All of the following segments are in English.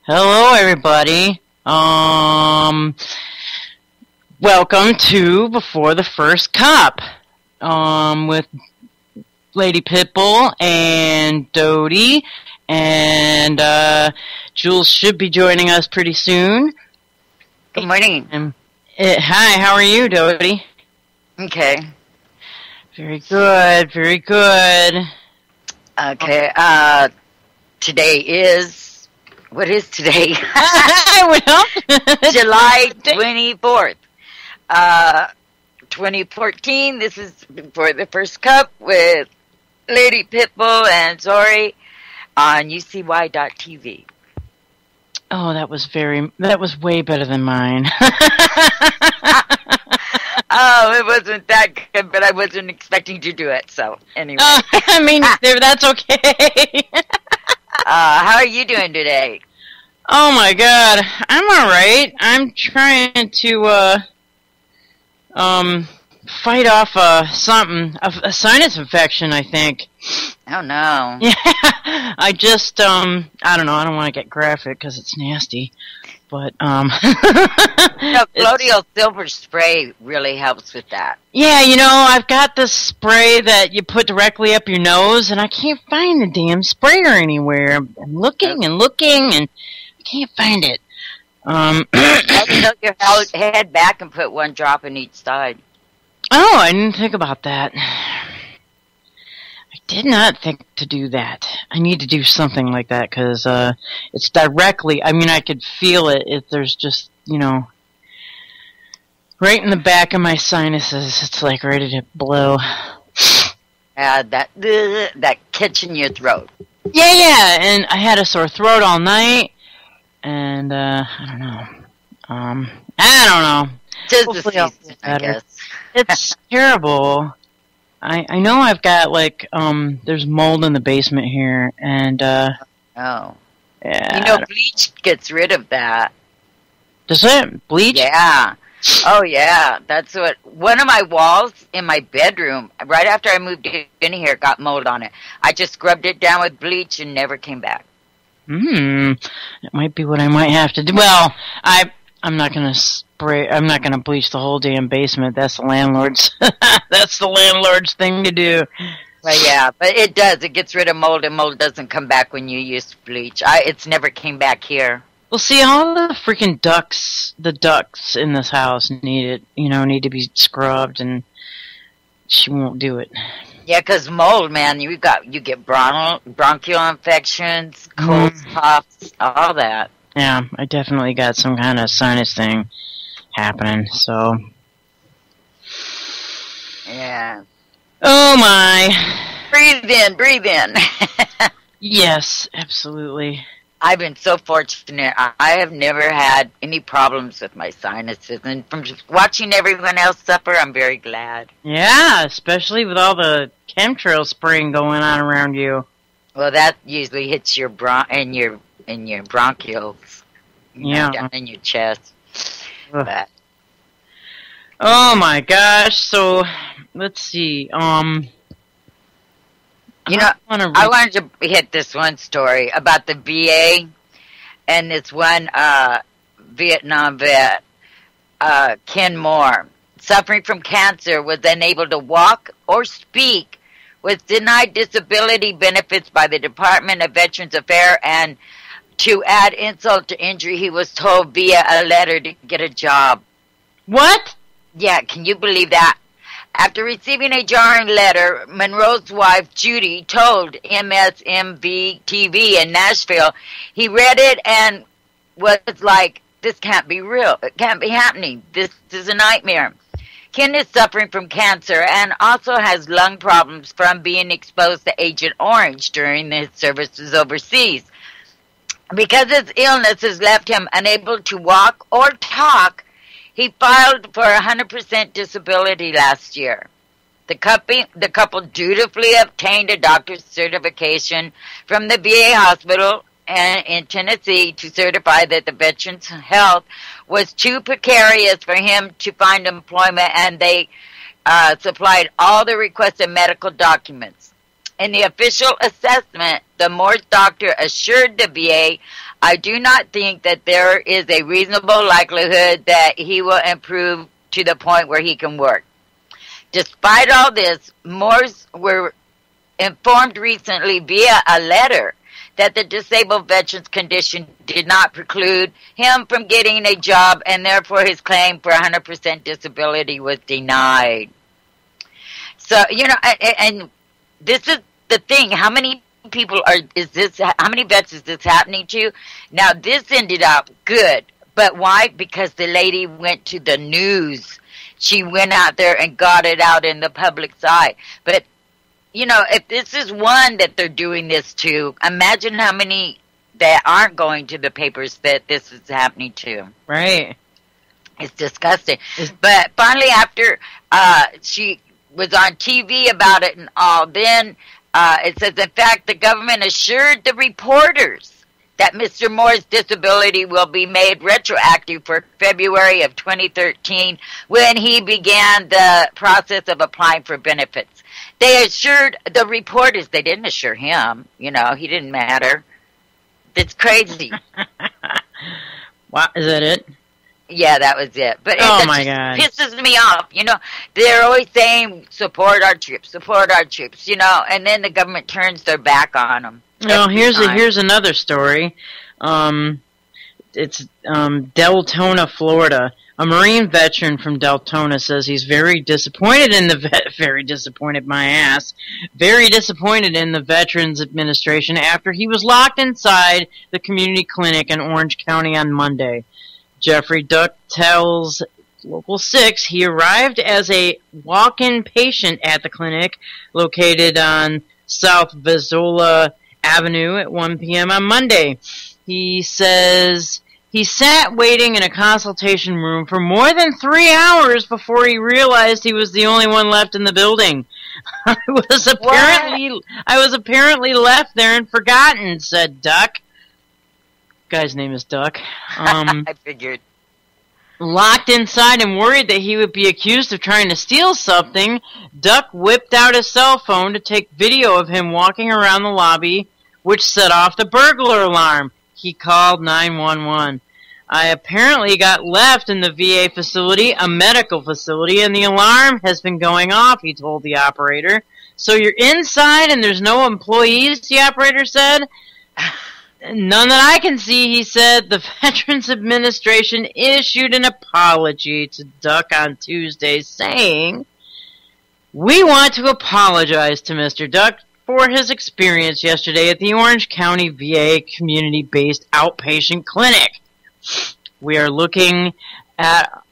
Hello, everybody. Welcome to Before the First Cup, with Lady Pitbull and Dodie, and Jules should be joining us pretty soon. Good morning. Hi, how are you, Dodie? Okay. Very good, very good. Okay, today is, what is today? July 24th, 2014. This is Before the First Cup with Lady Pitbull and Zori on UCY.TV. Oh, that was way better than mine. Oh, it wasn't that good, but I wasn't expecting to do it, so anyway. I mean, that's okay. How are you doing today? Oh my god, I'm alright. I'm trying to, fight off, a sinus infection, I think. Oh no. Yeah, I just, I don't know, I don't want to get graphic because it's nasty, but, Colloidal silver spray really helps with that. Yeah, I've got this spray that you put directly up your nose, and I can't find the damn sprayer anywhere. I'm looking and looking, and I can't find it. Tilt your head back and put one drop in each side. Oh, I didn't think about that. I did not think to do that. I need to do something like that, because it's directly, I mean, I could feel it if there's just, right in the back of my sinuses. It's like ready to blow. That catch in your throat. Yeah, and I had a sore throat all night, and, I don't know. Tis the season, I guess. It's terrible. I know I've got, there's mold in the basement here, and, Oh. Yeah. Bleach gets rid of that. Does it? Bleach? Yeah. Oh, yeah. That's what, one of my walls in my bedroom, right after I moved in here, got mold on it. I just scrubbed it down with bleach and never came back. That might be what I might have to do. Well, I'm not gonna bleach the whole damn basement. That's the landlord's thing to do. Well, yeah, but it does. It gets rid of mold, and mold doesn't come back when you use bleach. It's never came back here. Well, see, all the freaking ducts in this house need to be scrubbed, and she won't do it. Yeah, 'cause mold, man, you get bronchial infections, colds, coughs, all that. Yeah, I definitely got some kind of sinus thing happening, so. Yeah. Oh my. Breathe in. Yes, absolutely. I've been so fortunate. I have never had any problems with my sinuses, and from just watching everyone else suffer, I'm very glad. Yeah, especially with all the chemtrail spraying going on around you. Well, that usually hits your in your bronchioles, down in your chest. But. Oh my gosh! So let's see. I wanted to hit this one story about the VA and this one Vietnam vet, Ken Moore, suffering from cancer, was unable to walk or speak, was denied disability benefits by the Department of Veterans Affairs, and to add insult to injury, he was told via a letter to get a job. What? Yeah, can you believe that? After receiving a jarring letter, Monroe's wife, Judy, told MSNBC-TV in Nashville he read it and was like, this can't be real. It can't be happening. This is a nightmare. Ken is suffering from cancer and also has lung problems from being exposed to Agent Orange during his services overseas. Because his illness has left him unable to walk or talk, he filed for 100% disability last year. The couple dutifully obtained a doctor's certification from the VA hospital in Tennessee to certify that the veteran's health was too precarious for him to find employment, and they supplied all the requested medical documents. In the official assessment, the Morse doctor assured the VA, I do not think that there is a reasonable likelihood that he will improve to the point where he can work. Despite all this, Morse were informed recently via a letter that the disabled veteran's condition did not preclude him from getting a job, and therefore his claim for 100% disability was denied. So, and this is the thing. How many people how many vets is this happening to? Now, this ended up good. But why? Because the lady went to the news. She went out there and got it out in the public's eye. But, if this is one that they're doing this to, imagine how many that aren't going to the papers that this is happening to. Right. It's disgusting. But finally, after she was on TV about it and all, then it says, in fact, the government assured the reporters that Mr. Moore's disability will be made retroactive for February of 2013 when he began the process of applying for benefits. They assured the reporters. They didn't assure him. He didn't matter. It's crazy. Wow, is that it? Yeah, that was it. But oh my God, pisses me off. They're always saying support our troops, and then the government turns their back on them. Well, here's another story. It's Deltona, Florida. A Marine veteran from Deltona says he's very disappointed in very disappointed in the Veterans Administration after he was locked inside the community clinic in Orange County on Monday. Jeffrey Duck tells Local 6 he arrived as a walk-in patient at the clinic located on South Vizola Avenue at 1 p.m. on Monday. He says he sat waiting in a consultation room for more than 3 hours before he realized he was the only one left in the building. I was apparently left there and forgotten, said Duck. Guy's name is Duck. I figured. Locked inside and worried that he would be accused of trying to steal something, Duck whipped out his cell phone to take video of him walking around the lobby, which set off the burglar alarm. He called 911. I apparently got left in the VA facility, a medical facility, and the alarm has been going off, he told the operator. So you're inside and there's no employees, the operator said. None that I can see, he said. The Veterans Administration issued an apology to Duck on Tuesday, saying, we want to apologize to Mr. Duck for his experience yesterday at the Orange County VA community-based outpatient clinic. We are looking at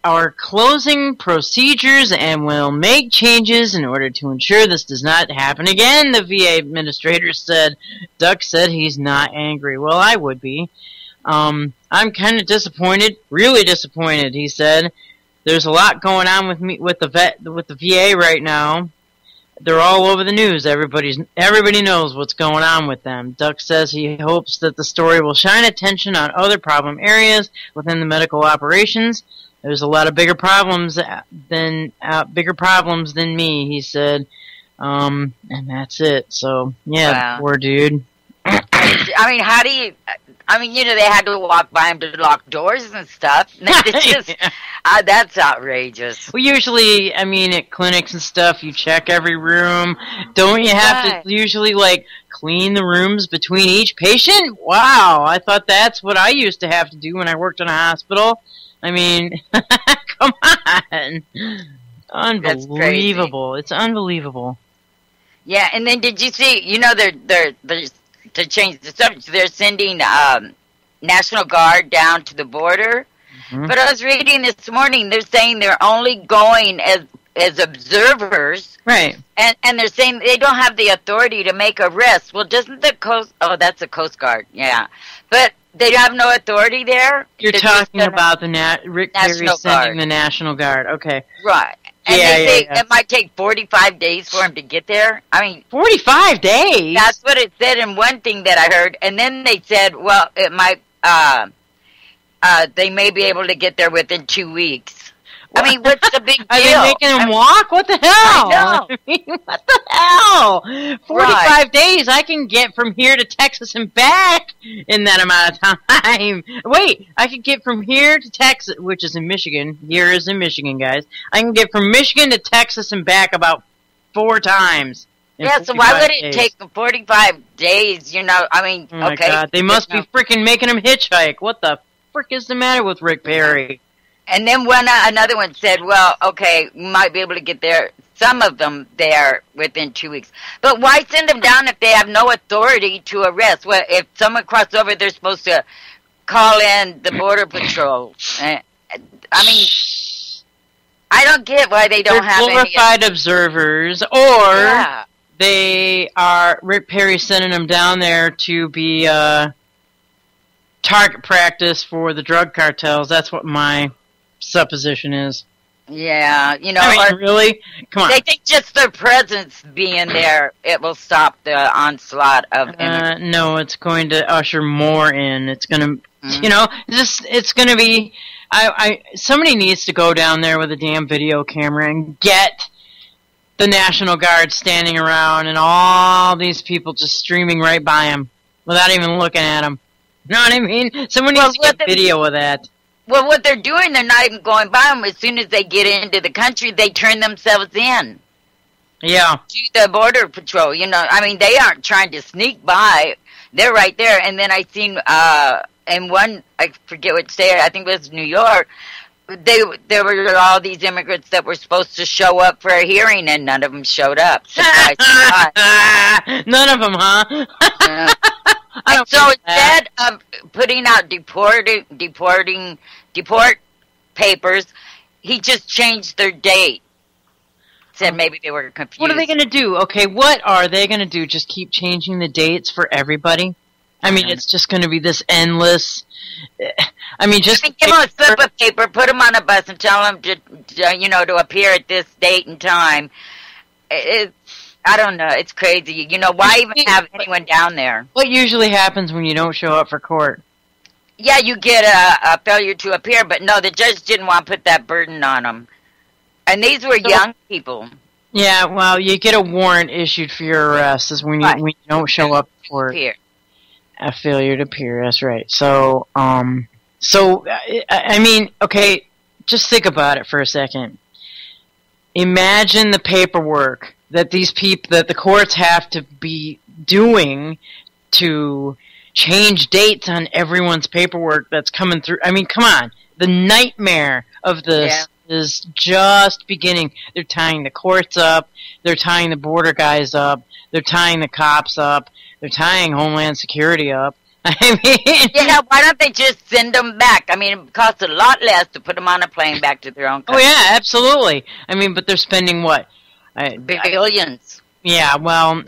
our closing procedures and will make changes in order to ensure this does not happen again, the VA administrator said. Duck said he's not angry. Well, I would be. I'm kind of disappointed, really disappointed, he said. There's a lot going on with the VA right now. They're all over the news. Everybody knows what's going on with them. Duck says he hopes that the story will shine attention on other problem areas within the medical operations. There's a lot of bigger problems than me, he said. And that's it. So yeah, wow. Poor dude. I mean, how do you? I mean, they had to walk by him to lock doors and stuff. It's just, that's outrageous. Well, usually, at clinics and stuff, you check every room. Don't you have to usually, clean the rooms between each patient? Wow, I thought that's what I used to have to do when I worked in a hospital. Come on. Unbelievable. It's unbelievable. Yeah, and then did you see, they're to change the subject, they're sending National Guard down to the border. Mm-hmm. But I was reading this morning, they're saying they're only going as observers. Right. And they're saying they don't have the authority to make arrests. Well, doesn't the Coast... Oh, that's the Coast Guard, yeah. But they have no authority there? You're talking about Rick Perry sending the National Guard. Okay. Right. And they say it might take 45 days for him to get there. 45 days? That's what it said in one thing that I heard. And then they said, well, it might, they may be able to get there within 2 weeks. I mean, what's the big deal? Are they making them walk? What the hell? I know. I mean, what the hell? 45 Right. days I can get from here to Texas and back in that amount of time. Wait, I could get from here to Texas, which is in Michigan. Here is in Michigan, guys. I can get from Michigan to Texas and back about 4 times. Yeah, so why would it days. take 45 days? You know, I mean, Oh my okay. God, they must be freaking making him hitchhike. What the frick is the matter with Rick Perry? And then another one said, well, okay, we might be able to get there, some of them there within 2 weeks. But why send them down if they have no authority to arrest? Well, if someone crosses over, they're supposed to call in the Border Patrol. I mean, I don't get why they don't have glorified observers, or Yeah. they are Rick Perry sending them down there to be target practice for the drug cartels. That's what my supposition is. Yeah, you know, I mean, really? Come on. they think just their presence being there, it will stop the onslaught of immigrants. No, it's going to usher more in. It's going to, you know, it's going to be. Somebody needs to go down there with a damn video camera and get the National Guard standing around and all these people just streaming right by him without even looking at him. You know what I mean? Someone needs to get video of that. Well, what they're doing, they're not even going by them. As soon as they get into the country, they turn themselves in Yeah. to the Border Patrol. You know, I mean, they aren't trying to sneak by. They're right there. And then I seen in one, I forget what state, I think it was New York, there were all these immigrants that were supposed to show up for a hearing, and none of them showed up. Surprise, surprise. None of them, huh? And so instead of putting out deport papers, he just changed their date. Said maybe they were confused. What are they going to do? Okay, what are they going to do? Just keep changing the dates for everybody? I mean, it's just going to be this endless. I mean, just give them a slip of paper, put them on a bus, and tell them to appear at this date and time. I don't know. It's crazy. You know, why even have anyone down there? What usually happens when you don't show up for court? Yeah, you get a failure to appear, but no, the judge didn't want to put that burden on them. And these were young people. Yeah, well, you get a warrant issued for your arrest is when you don't show up for a failure to appear. That's right. So, I mean, okay, just think about it for a second. Imagine the paperwork that that the courts have to be doing to change dates on everyone's paperwork that's coming through. I mean, come on. The nightmare of this is just beginning. They're tying the courts up. They're tying the border guys up. They're tying the cops up. They're tying Homeland Security up. I mean... Yeah, why don't they just send them back? I mean, it costs a lot less to put them on a plane back to their own country. Oh, yeah, absolutely. I mean, but they're spending what? Billions. Yeah, well,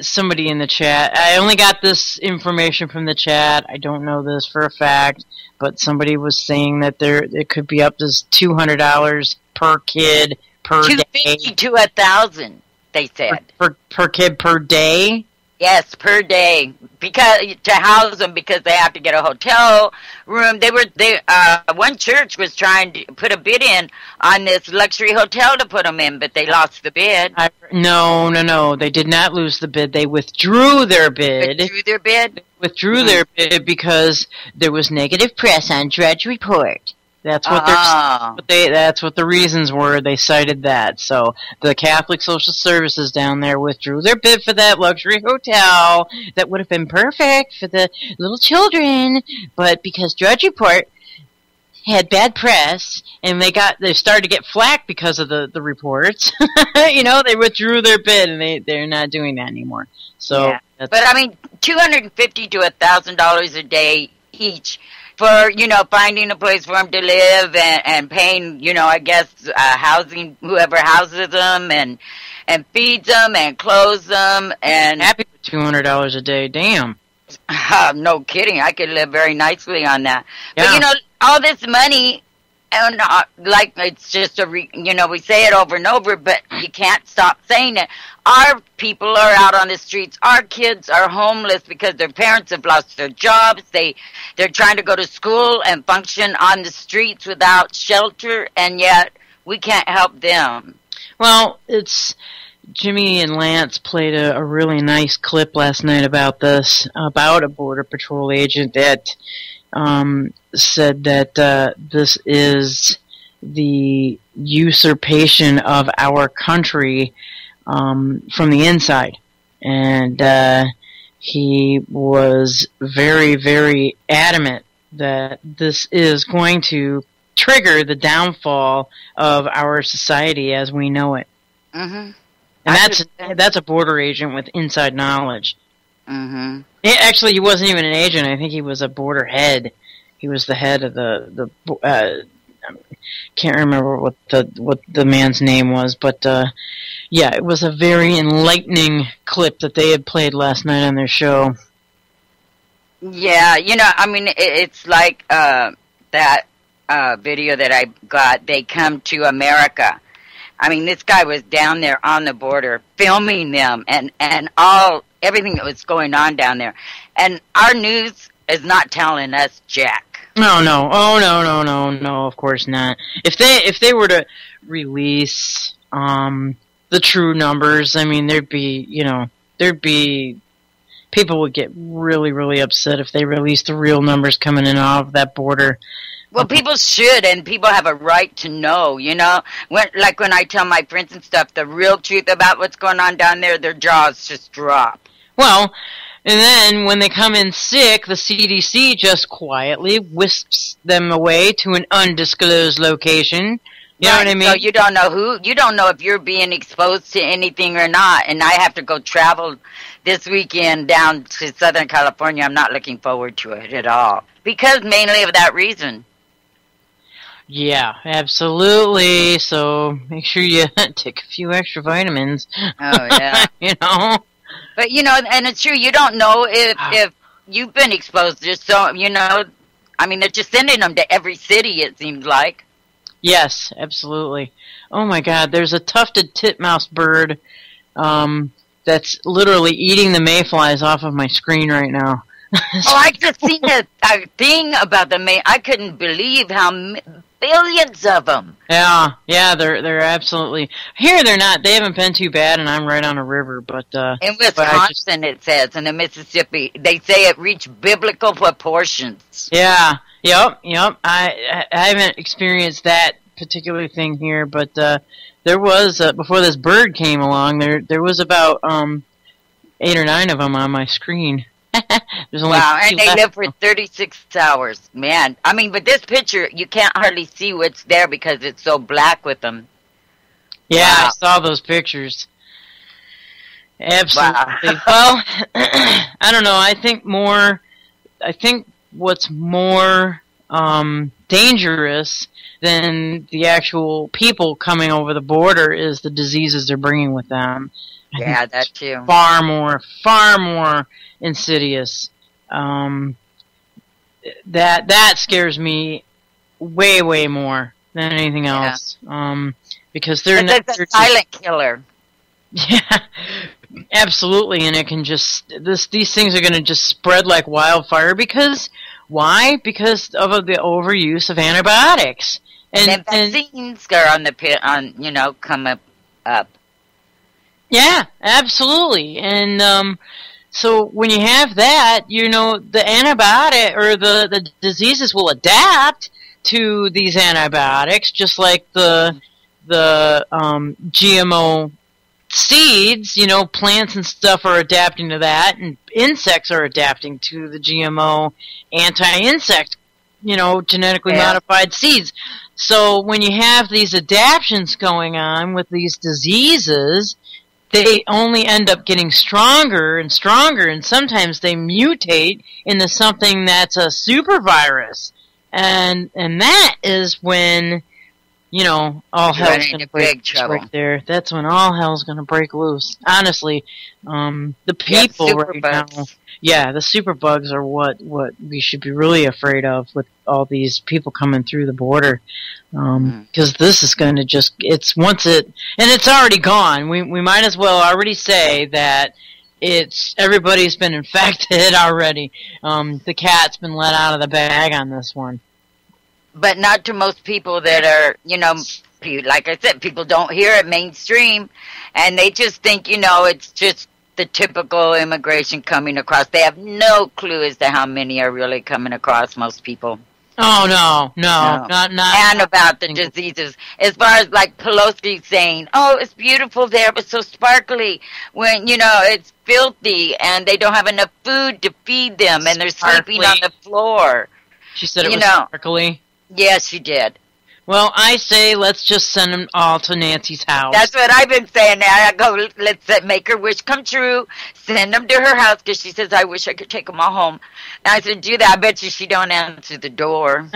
somebody in the chat, I only got this information from the chat. I don't know this for a fact, but somebody was saying that it could be up to $200 per kid per day. $250 to $1,000, they said. Per kid per day? Yes, per day, because to house them, because they have to get a hotel room. One church was trying to put a bid in on this luxury hotel to put them in, but they lost the bid. No, they did not lose the bid. They withdrew their bid. Withdrew their bid because there was negative press on Drudge Report. That's what that's what the reasons were. They cited that. So the Catholic Social Services down there withdrew their bid for that luxury hotel that would have been perfect for the little children, but because Drudge Report had bad press and they started to get flack because of the reports, you know, they withdrew their bid and they're not doing that anymore. So, but I mean, $250 to $1,000 a day each. For, you know, finding a place for them to live and paying, you know, I guess, housing, whoever houses them and feeds them and clothes them. And happy with $200 a day, damn. No kidding, I could live very nicely on that. Yeah. But, you know, all this money And like it's just we say it over and over, but you can't stop saying it. Our people are out on the streets. Our kids are homeless because their parents have lost their jobs. They're trying to go to school and function on the streets without shelter, and yet we can't help them. Well, it's Jimmy and Lance played a really nice clip last night about this, about a Border Patrol agent that said that this is the usurpation of our country from the inside. And he was very, very adamant that this is going to trigger the downfall of our society as we know it. Mm-hmm. And that's a border agent with inside knowledge. Mm-hmm. Actually, he wasn't even an agent. I think he was a border head. He was the head of the can't remember what the man's name was, but yeah, it was a very enlightening clip that they had played last night on their show. Yeah, I mean, it's like that video that I got. They come to America. I mean, this guy was down there on the border filming them and everything that was going on down there. And our news is not telling us jack. No, of course not. If they were to release the true numbers, I mean, there'd be people would get really, really upset if they released the real numbers coming in off that border. Well, people should, and people have a right to know, When I tell my friends and stuff the real truth about what's going on down there, their jaws just drop. Well, and then when they come in sick, the CDC just quietly whisks them away to an undisclosed location. You know what I mean? So you don't know if you're being exposed to anything or not, and I have to go travel this weekend down to Southern California. I'm not looking forward to it at all, because mainly of that reason. Yeah, absolutely. So make sure you take a few extra vitamins. Oh, yeah. But, and it's true, you don't know if you've been exposed to, so, I mean, they're just sending them to every city, it seems like. Yes, absolutely. Oh, my God, there's a tufted titmouse bird that's literally eating the mayflies off of my screen right now. I just seen a thing about the May. I couldn't believe how billions of them. Yeah, they're absolutely here. They're not. They haven't been too bad, and I'm right on a river. But in Wisconsin, it says, in the Mississippi, they say it reached biblical proportions. Yeah, yep. I haven't experienced that particular thing here, but there was before this bird came along. There was about 8 or 9 of them on my screen. There's only wow, and they live for 36 hours. Man, I mean, but this picture, you can't hardly see what's there because it's so black with them. Yeah, wow. I saw those pictures. Absolutely. Wow. Well, I don't know. I think what's more dangerous than the actual people coming over the border is the diseases they're bringing with them. Yeah, that too. Far more insidious. That scares me way more than anything else. Because they're a silent killer. Yeah, absolutely, and it can just these things are going to just spread like wildfire. Because why? Because of the overuse of antibiotics and vaccines are come up. Yeah, absolutely. And so when you have that, the antibiotic or the diseases will adapt to these antibiotics, just like the GMO seeds. Plants and stuff are adapting to that, and insects are adapting to the GMO anti-insect, genetically modified seeds. So when you have these adaptions going on with these diseases, they only end up getting stronger and stronger, and sometimes they mutate into something that's a super virus. And that is when you know, all You're hell's running going to into break big loose trouble. right there. That's when all hell's going to break loose. Honestly, the people right now, yeah, the superbugs are what we should be really afraid of with all these people coming through the border. Because this is going to just, it's already gone. We might as well already say that everybody's been infected already. The cat's been let out of the bag on this one. But not to most people that are, you know, like I said, people don't hear it mainstream, and they just think, you know, it's just the typical immigration coming across. They have no clue as to how many are really coming across, most people. Oh, no. Not and about the diseases. As far as like Pelosi saying, oh, it's beautiful there, but so sparkly, when, you know, it's filthy, and they don't have enough food to feed them, and they're sleeping on the floor. She said it was sparkly? Yes, she did. Well, I say let's just send them all to Nancy's house. That's what I've been saying. I go, let's make her wish come true. Send them to her house, because she says, I wish I could take them all home. And I said, do that. I bet you she don't answer the door.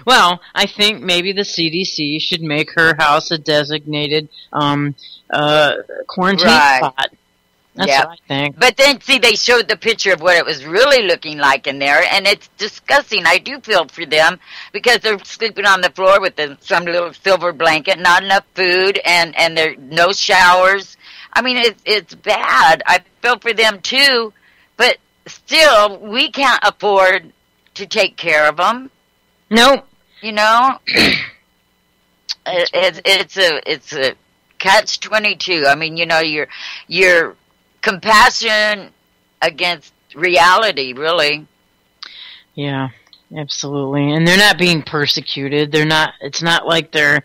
Well, I think maybe the CDC should make her house a designated quarantine spot. That's what I think. But then, see, they showed the picture of what it was really looking like in there, and it's disgusting. I do feel for them, because they're sleeping on the floor with some little silver blanket, not enough food, and there no showers. I mean, it's bad. I feel for them, too, but still, we can't afford to take care of them. Nope. You know? It's a catch-22. I mean, you know, you're compassion against reality, really. Yeah, absolutely. And they're not being persecuted. It's not like they're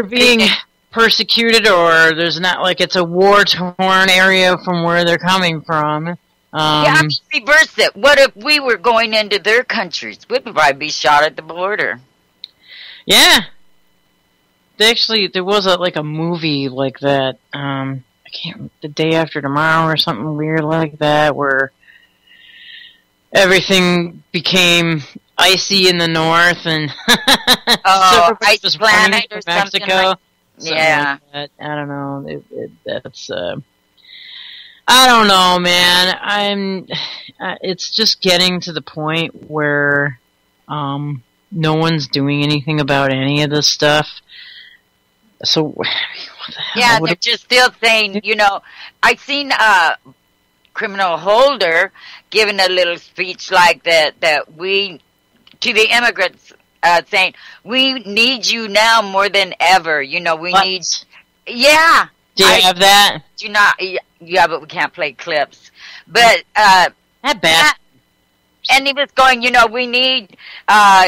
being persecuted, or there's not like it's a war-torn area from where they're coming from. I mean, reverse it. What if we were going into their countries? We'd probably be shot at the border. Yeah. There was a movie like that, The Day After Tomorrow or something weird like that, where everything became icy in the north, and Ice was Planet or Mexico. Something like, yeah. Like I don't know. That's I don't know, man. It's just getting to the point where no one's doing anything about any of this stuff. So, what the hell? Yeah, they're just still saying, you know, I seen Criminal Holder giving a little speech like that we, to the immigrants, saying, we need you now more than ever. You know, we need, yeah. Do you have that? Do not, yeah, but we can't play clips. But, that bad. And he was going, you know, we need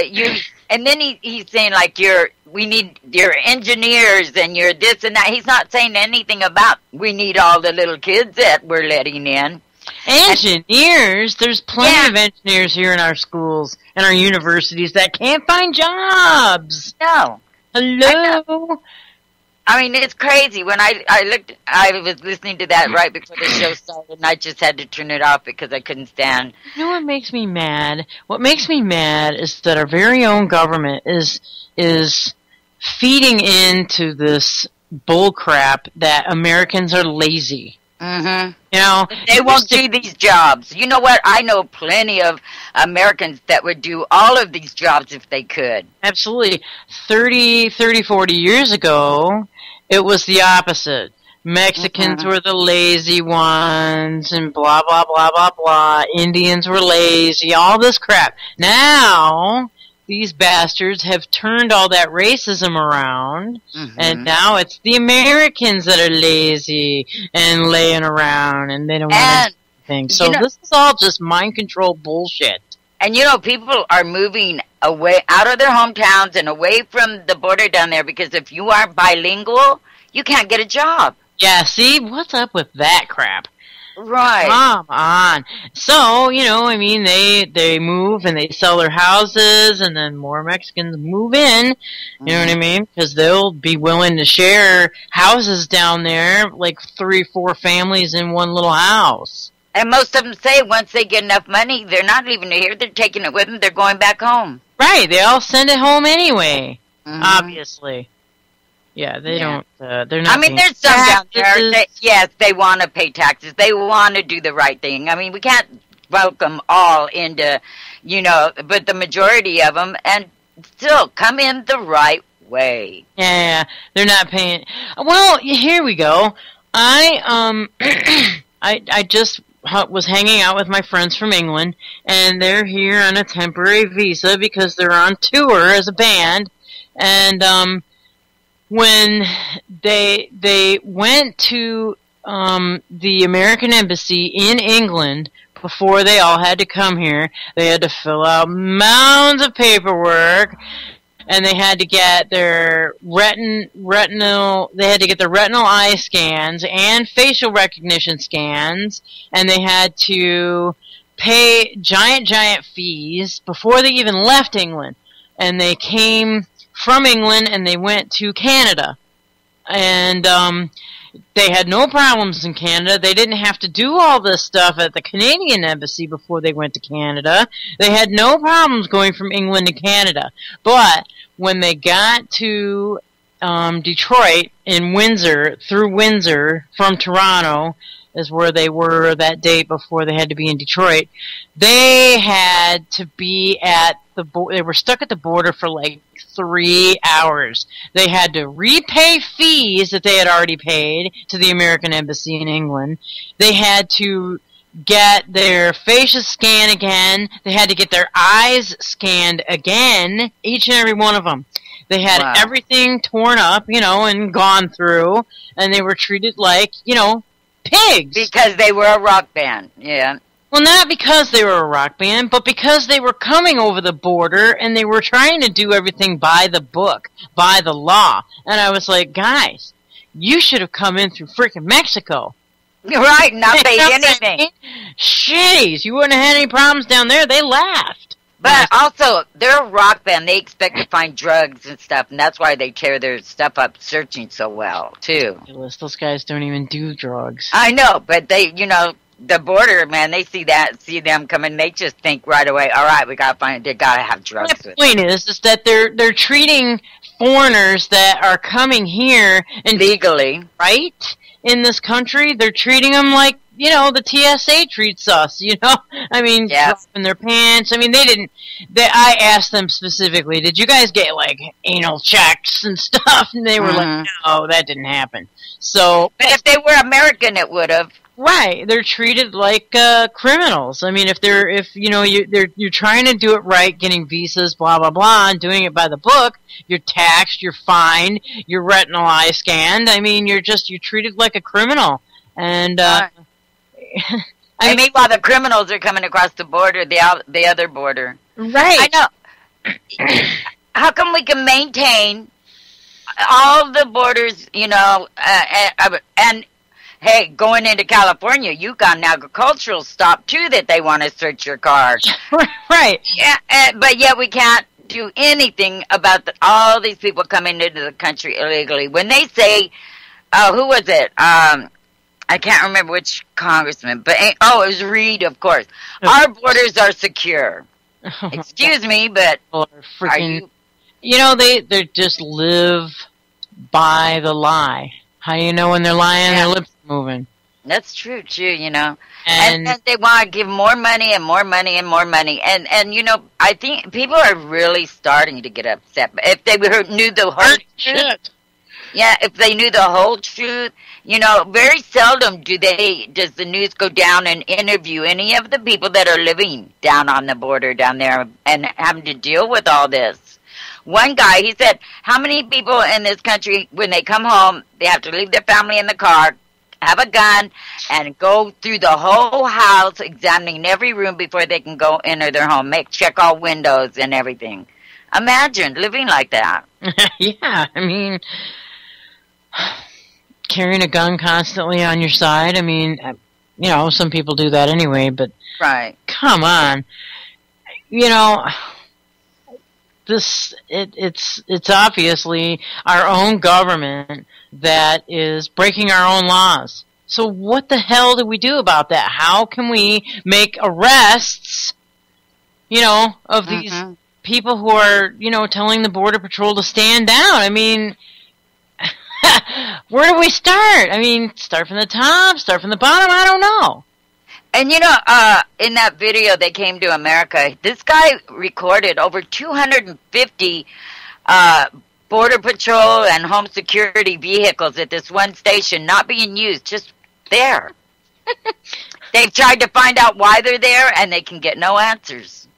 you, and then he's saying like we need your engineers and your this and that. He's not saying anything about we need all the little kids that we're letting in. Engineers? There's plenty of engineers here in our schools and our universities that can't find jobs. No. Hello? I mean, it's crazy. When I was listening to that right before the show started, and I just had to turn it off because I couldn't stand. You know what makes me mad? What makes me mad is that our very own government is feeding into this bullcrap that Americans are lazy. Mm-hmm. You know, they won't do these jobs. You know what? I know plenty of Americans that would do all of these jobs if they could. Absolutely. 40 years ago, it was the opposite. Mexicans were the lazy ones, and blah, blah, blah, blah, blah. Indians were lazy, all this crap. Now, these bastards have turned all that racism around, and now it's the Americans that are lazy and laying around, and they don't want to do anything. So this is all just mind control bullshit. And you know, people are moving away out of their hometowns and away from the border down there, because if you aren't bilingual, you can't get a job. Yeah, see? What's up with that crap? Right. Come on. So, you know, I mean, they move and they sell their houses, and then more Mexicans move in, you know what I mean? Because they'll be willing to share houses down there, like 3-4 families in one little house. And most of them say once they get enough money, they're not leaving it here. They're taking it with them. They're going back home. Right, they all send it home anyway. Mhm. Obviously. Yeah, they don't. They're not. I mean, paying there's some down there. taxes. Yes, they want to pay taxes. They want to do the right thing. I mean, we can't welcome all into, but the majority of them, and still come in the right way. Yeah, they're not paying. Well, here we go. I just was hanging out with my friends from England, and they're here on a temporary visa because they're on tour as a band, and when they went to the American Embassy in England before they all had to come here, they had to fill out mounds of paperwork, and they had to get their retinal eye scans and facial recognition scans, and they had to pay giant fees before they even left England. And they came from England and they went to Canada. And they had no problems in Canada. They didn't have to do all this stuff at the Canadian Embassy before they went to Canada. They had no problems going from England to Canada. But when they got to Detroit, in Windsor, through Windsor, from Toronto, is where they were that date before they had to be in Detroit, they had to be at the they were stuck at the border for like 3 hours. They had to repay fees that they had already paid to the American Embassy in England. They had to get their faces scanned again. They had to get their eyes scanned again, each and every one of them. They had everything torn up, and gone through, and they were treated like, pigs. Because they were a rock band, yeah. Well, not because they were a rock band, but because they were coming over the border and they were trying to do everything by the book, by the law. And I was like, guys, you should have come in through freaking Mexico. You're right, not paid anything. Jeez, you wouldn't have had any problems down there. They laughed. But also, they're a rock band. They expect to find drugs and stuff, and that's why they tear their stuff up searching so well, too. Those guys don't even do drugs. I know, but they, the border, man, they see them coming, they just think right away, all right, they gotta have drugs with them. My point is that they're treating foreigners that are coming here and legally, right, in this country, they're treating them like, the TSA treats us, I mean, dropping their pants. I mean, I asked them specifically, did you guys get, like, anal checks and stuff? And they were like, no, that didn't happen. So, but if they were American, it would have. Right, they're treated like criminals. I mean, if you're trying to do it right, getting visas, blah blah blah, and doing it by the book, you're taxed, you're fined, your retinal eye scanned. I mean, you're treated like a criminal. And I mean, while the criminals are coming across the border, the other border. Right. I know. How come we can maintain all the borders, and hey, going into California, you got an agricultural stop, too, that they want to search your car. Right. Yeah, but yet we can't do anything about all these people coming into the country illegally. When they say, who was it? I can't remember which congressman, but, it was Reed, of course. Our borders are secure. Excuse me, but are you? They just live by the lie. How you know when they're lying? Their lips are moving. That's true, And they want to give more money and more money and more money. And I think people are really starting to get upset. If they knew the whole truth. Yeah, if they knew the whole truth, very seldom does the news go down and interview any of the people that are living down on the border down there and having to deal with all this. One guy, he said, how many people in this country, when they come home, they have to leave their family in the car, have a gun, and go through the whole house, examining every room before they can go enter their home, check all windows and everything. Imagine living like that. Yeah, I mean, carrying a gun constantly on your side. I mean, some people do that anyway, but right. Come on. It's obviously our own government that is breaking our own laws. So what the hell do we do about that? How can we make arrests, of these people who are, telling the Border Patrol to stand down. I mean, where do we start? I mean, start from the top, start from the bottom, I don't know. And in that video they came to America, this guy recorded over 250 Border Patrol and Home Security vehicles at this one station not being used, just there. They've tried to find out why they're there, and they can get no answers.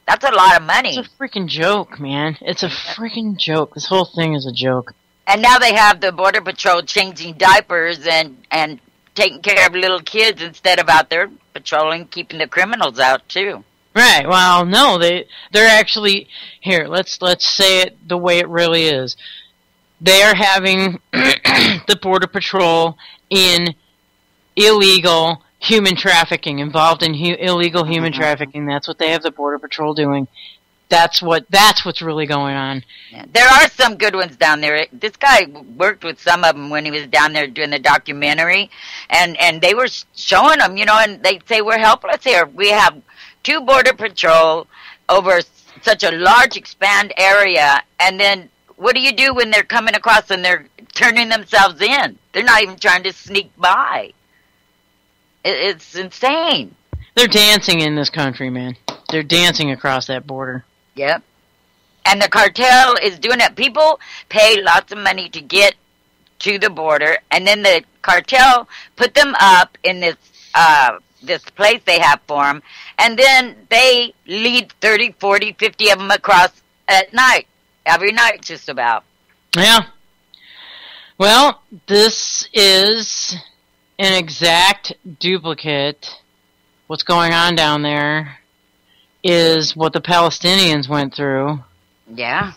That's a lot of money. It's a freaking joke, man. It's a freaking joke. This whole thing is a joke. And now they have the Border Patrol changing diapers and taking care of little kids instead of out there patrolling, keeping the criminals out, too. Right. Well, no, they're actually here. Let's say it the way it really is. They are having the Border Patrol in illegal human trafficking, involved in illegal human trafficking. That's what they have the Border Patrol doing. That's what's really going on. Yeah. There are some good ones down there. This guy worked with some of them when he was down there doing the documentary, and they were showing them, and they'd say, we're helpless here. We have 2 Border Patrol over such a large expand area, and then what do you do when they're coming across and they're turning themselves in? They're not even trying to sneak by. It's insane. They're dancing in this country, man. They're dancing across that border. Yep. And the cartel is doing it. People pay lots of money to get to the border, and then the cartel put them up in this place they have for them, and then they lead 30, 40, 50 of them across at night. Every night, just about. Yeah. Well, this is an exact duplicate. What's going on down there is what the Palestinians went through. Yeah,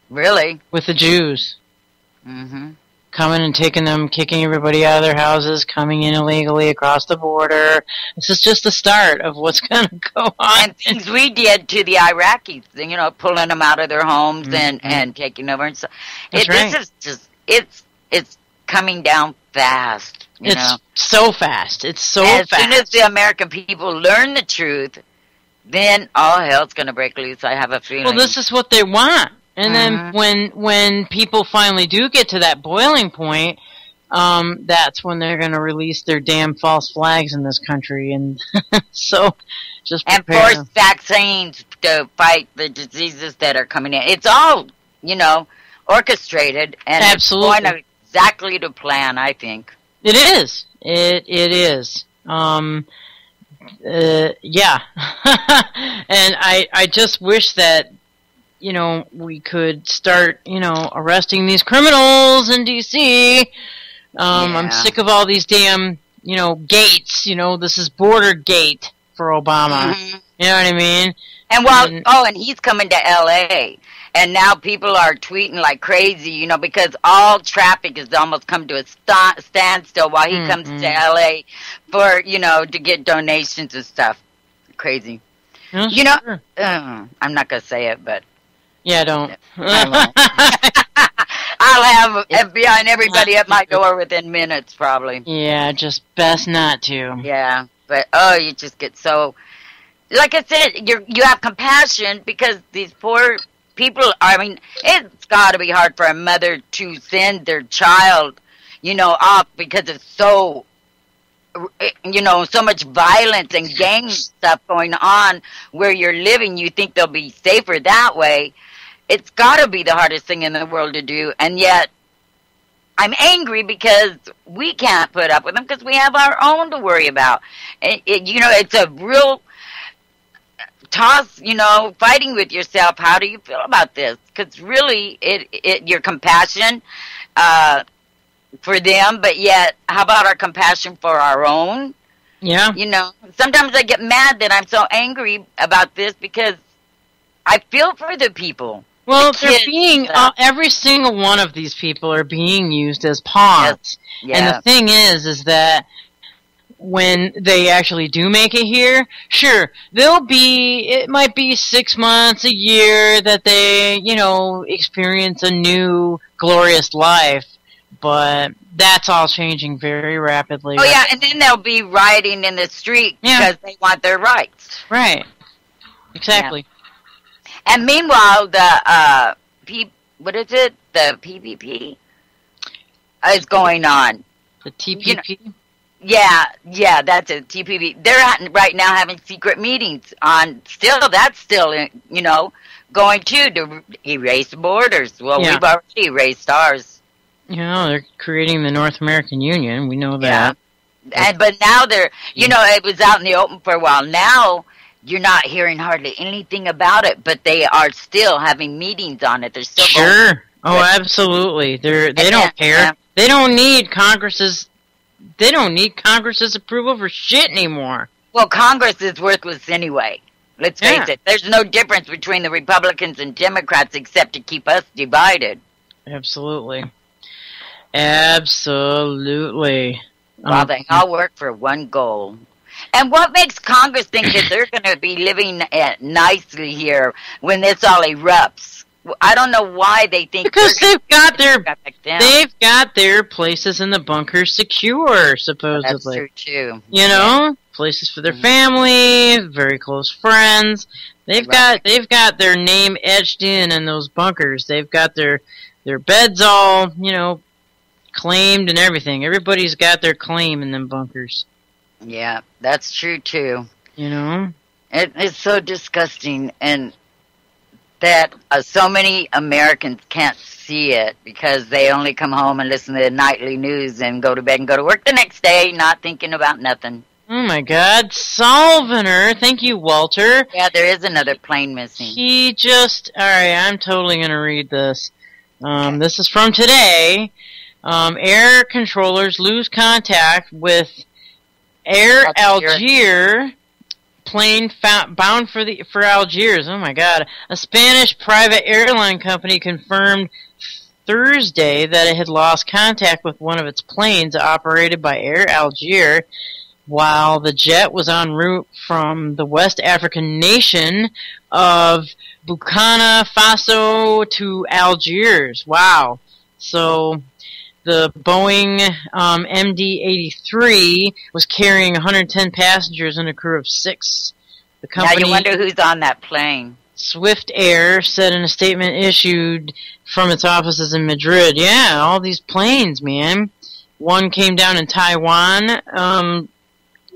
really. With the Jews. Mm-hmm. Coming and taking them, kicking everybody out of their houses, coming in illegally across the border. This is just the start of what's going to go on. And things we did to the Iraqis, pulling them out of their homes and taking over. And so, That's right. This is just, it's coming down fast. It's so fast. It's so fast. As soon as the American people learn the truth, then all hell's going to break loose, I have a feeling. Well, this is what they want. And then when people finally do get to that boiling point, that's when they're going to release their damn false flags in this country. And so just prepare. And force vaccines to fight the diseases that are coming in. It's all, orchestrated. And absolutely. It's going exactly to plan, I think. It is. It is. Yeah. And I just wish that, we could start, arresting these criminals in D.C. I'm sick of all these damn, gates. This is border gate for Obama. Mm-hmm. You know what I mean? And and he's coming to L.A., and now people are tweeting like crazy, because all traffic has almost come to a standstill while he comes to L.A. for, to get donations and stuff. Crazy. Sure. I'm not going to say it, but... Yeah, don't. I'll have FBI and everybody at my door within minutes, probably. Yeah, just best not to. Yeah, but, you just get so... Like I said, you have compassion because these poor... people, it's got to be hard for a mother to send their child, off because it's so, so much violence and gang stuff going on where you're living. You think they'll be safer that way. It's got to be the hardest thing in the world to do. And yet, I'm angry because we can't put up with them because we have our own to worry about. It's a real... toss, fighting with yourself. How do you feel about this? Because really, your compassion for them, but yet, how about our compassion for our own? Yeah. Sometimes I get mad that I'm so angry about this because I feel for the people. Well, they're being, every single one of these people are being used as pawns. Yes. Yeah. And the thing is that when they actually do make it here, sure, it might be 6 months, a year that they, experience a new glorious life, but that's all changing very rapidly. Oh, yeah, and then they'll be rioting in the street because they want their rights. Right. Exactly. Yeah. And meanwhile, the what is it? The PPP is going on. The TPP? Yeah, that's it. TPP. They're right now having secret meetings on. That's still going to erase borders. Well, we've already erased ours. They're creating the North American Union. We know that. Yeah. But now it was out in the open for a while. Now you're not hearing hardly anything about it, but they are still having meetings on it. They're still Sure. Oh, absolutely. They don't care. Yeah. They don't need Congress's approval for shit anymore. Well, Congress is worthless anyway. Let's face it. There's no difference between the Republicans and Democrats except to keep us divided. Absolutely. Well, they all work for one goal. And what makes Congress think that they're going to be living nicely here when this all erupts? I don't know why they think, because they've got their places in the bunkers secure, supposedly. That's true too. Places for their family, very close friends. They've got their name etched in those bunkers. They've got their beds all, claimed and everything. Everybody's got their claim in them bunkers. Yeah, that's true too. It's so disgusting, and that so many Americans can't see it because they only come home and listen to the nightly news and go to bed and go to work the next day, not thinking about nothing. Oh my God, Salvener! Thank you, Walter. Yeah, there is another plane missing. Alright, I'm totally gonna read this. This is from today. Air controllers lose contact with Air Algiers plane bound for Algiers. Oh my God. A Spanish private airline company confirmed Thursday that it had lost contact with one of its planes operated by Air Algiers while the jet was en route from the West African nation of Burkina Faso to Algiers. Wow. So the Boeing MD-83 was carrying 110 passengers and a crew of 6. The company, now you wonder who's on that plane. Swift Air said in a statement issued from its offices in Madrid. Yeah, all these planes, man. One came down in Taiwan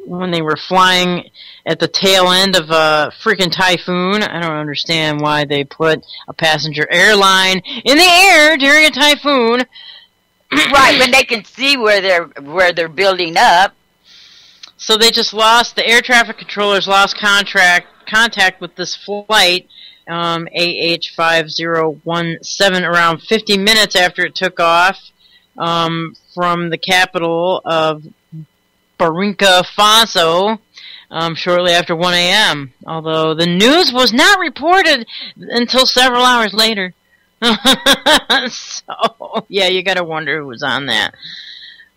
when they were flying at the tail end of a freaking typhoon. I don't understand why they put a passenger airline in the air during a typhoon. Right, when they can see where they're building up. So they just the air traffic controllers lost contact with this flight, AH5017, around 50 minutes after it took off from the capital of Burkina Faso, shortly after 1 a.m., although the news was not reported until several hours later. So, yeah, you gotta wonder who was on that.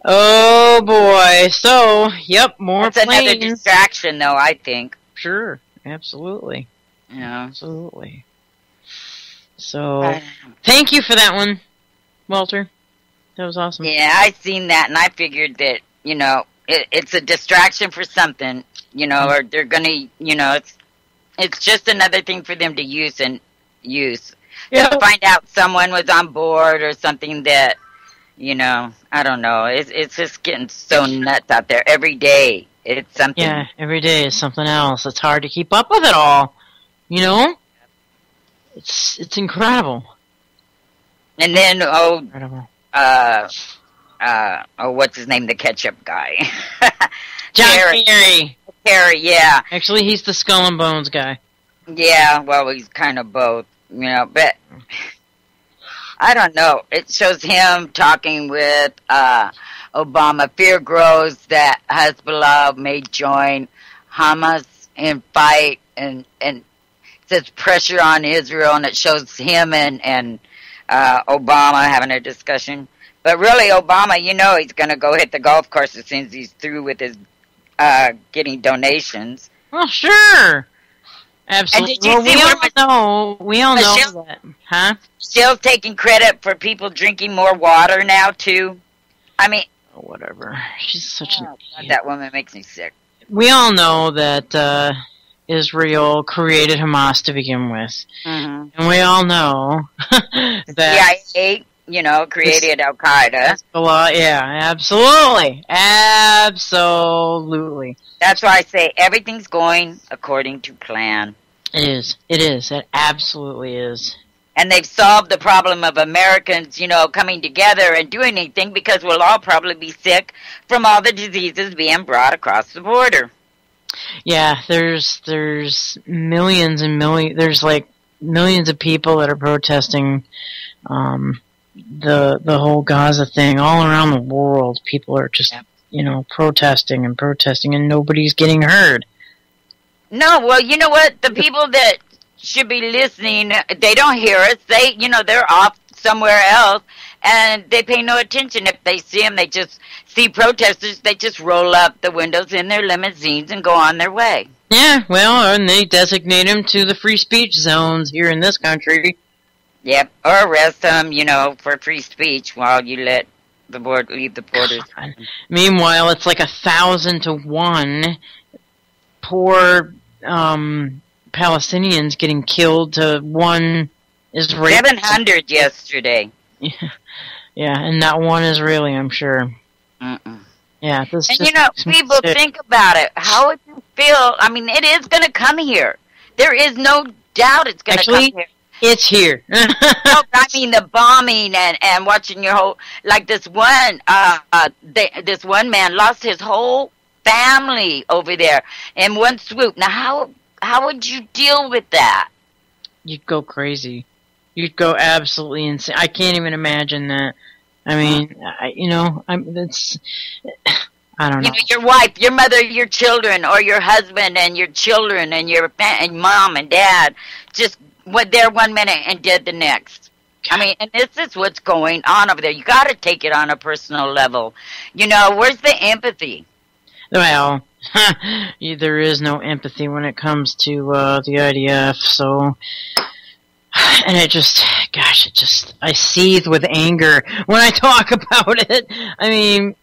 Oh, boy. So, yep, more That's planes. Another distraction, though, I think. Sure, absolutely. Yeah. Absolutely. So, thank you for that one, Walter. That was awesome. Yeah, I seen that, and I figured that, it's a distraction for something, or they're gonna, it's just another thing for them to use. Yeah. To find out someone was on board or something that, I don't know. It's just getting so nuts out there. Every day, it's something. Yeah, every day is something else. It's hard to keep up with it all. It's incredible. And then, incredible. What's his name? The ketchup guy. John Kerry. Kerry, yeah. Actually, he's the Skull and Bones guy. Yeah, well, he's kind of both. But I don't know. It shows him talking with Obama. Fear grows that Hezbollah may join Hamas in fight, and it says pressure on Israel, and it shows him and Obama having a discussion. But really, Obama, he's going to go hit the golf course as soon as he's through with his getting donations. Well, sure. Absolutely. And did you see we all know that. Huh? Still taking credit for people drinking more water now, too. I mean... whatever. She's such an idiot. That woman makes me sick. We all know that Israel created Hamas to begin with. Mm-hmm. And we all know that CIA, created Al Qaeda. Yeah, absolutely. Absolutely. That's why I say everything's going according to plan. It is. It is. It absolutely is. And they've solved the problem of Americans, coming together and doing anything because we'll all probably be sick from all the diseases being brought across the border. Yeah, there's millions and millions. There's like millions of people that are protesting the whole Gaza thing all around the world. People are just protesting and protesting, and nobody's getting heard. No, well, you know what? The people that should be listening, they don't hear us. They, they're off somewhere else, and they pay no attention. If they see them, they just see protesters, they just roll up the windows in their limousines and go on their way. Yeah, well, and they designate them to the free speech zones here in this country. Yep, or arrest them, for free speech while you let the board leave the borders. God. Meanwhile, it's like 1,000 to 1. Poor Palestinians getting killed to one Israeli. 700 yesterday. Yeah, and not one Israeli, I'm sure. Mm-mm. Yeah, this. And people think about it. How would you feel? I mean, it is going to come here. There is no doubt it's going to come here. It's here. No, I mean the bombing and watching your whole, like this one man lost his whole family over there in one swoop. Now, how would you deal with that? You'd go crazy. You'd go absolutely insane. I can't even imagine that. I mean, I don't know. Your wife, your mother, your children, or your husband and your children and your and mom and dad just went there 1 minute and did the next. I mean, and this is what's going on over there. You got to take it on a personal level. Where's the empathy? Well, there is no empathy when it comes to the IDF, so... And I seethe with anger when I talk about it. I mean...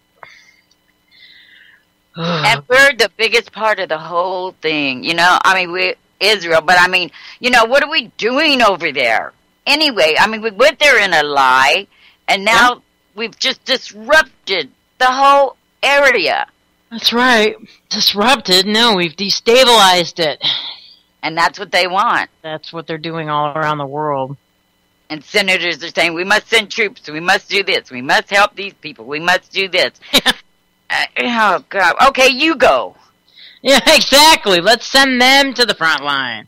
And we're the biggest part of the whole thing, I mean, we're Israel, but I mean, what are we doing over there? Anyway, I mean, we went there in a lie, and now we've just disrupted the whole area. That's right. Disrupted? No, we've destabilized it. And that's what they want. That's what they're doing all around the world. And senators are saying, we must send troops, we must do this, we must help these people, we must do this. Oh, God. Okay, you go. Yeah, exactly. Let's send them to the front line.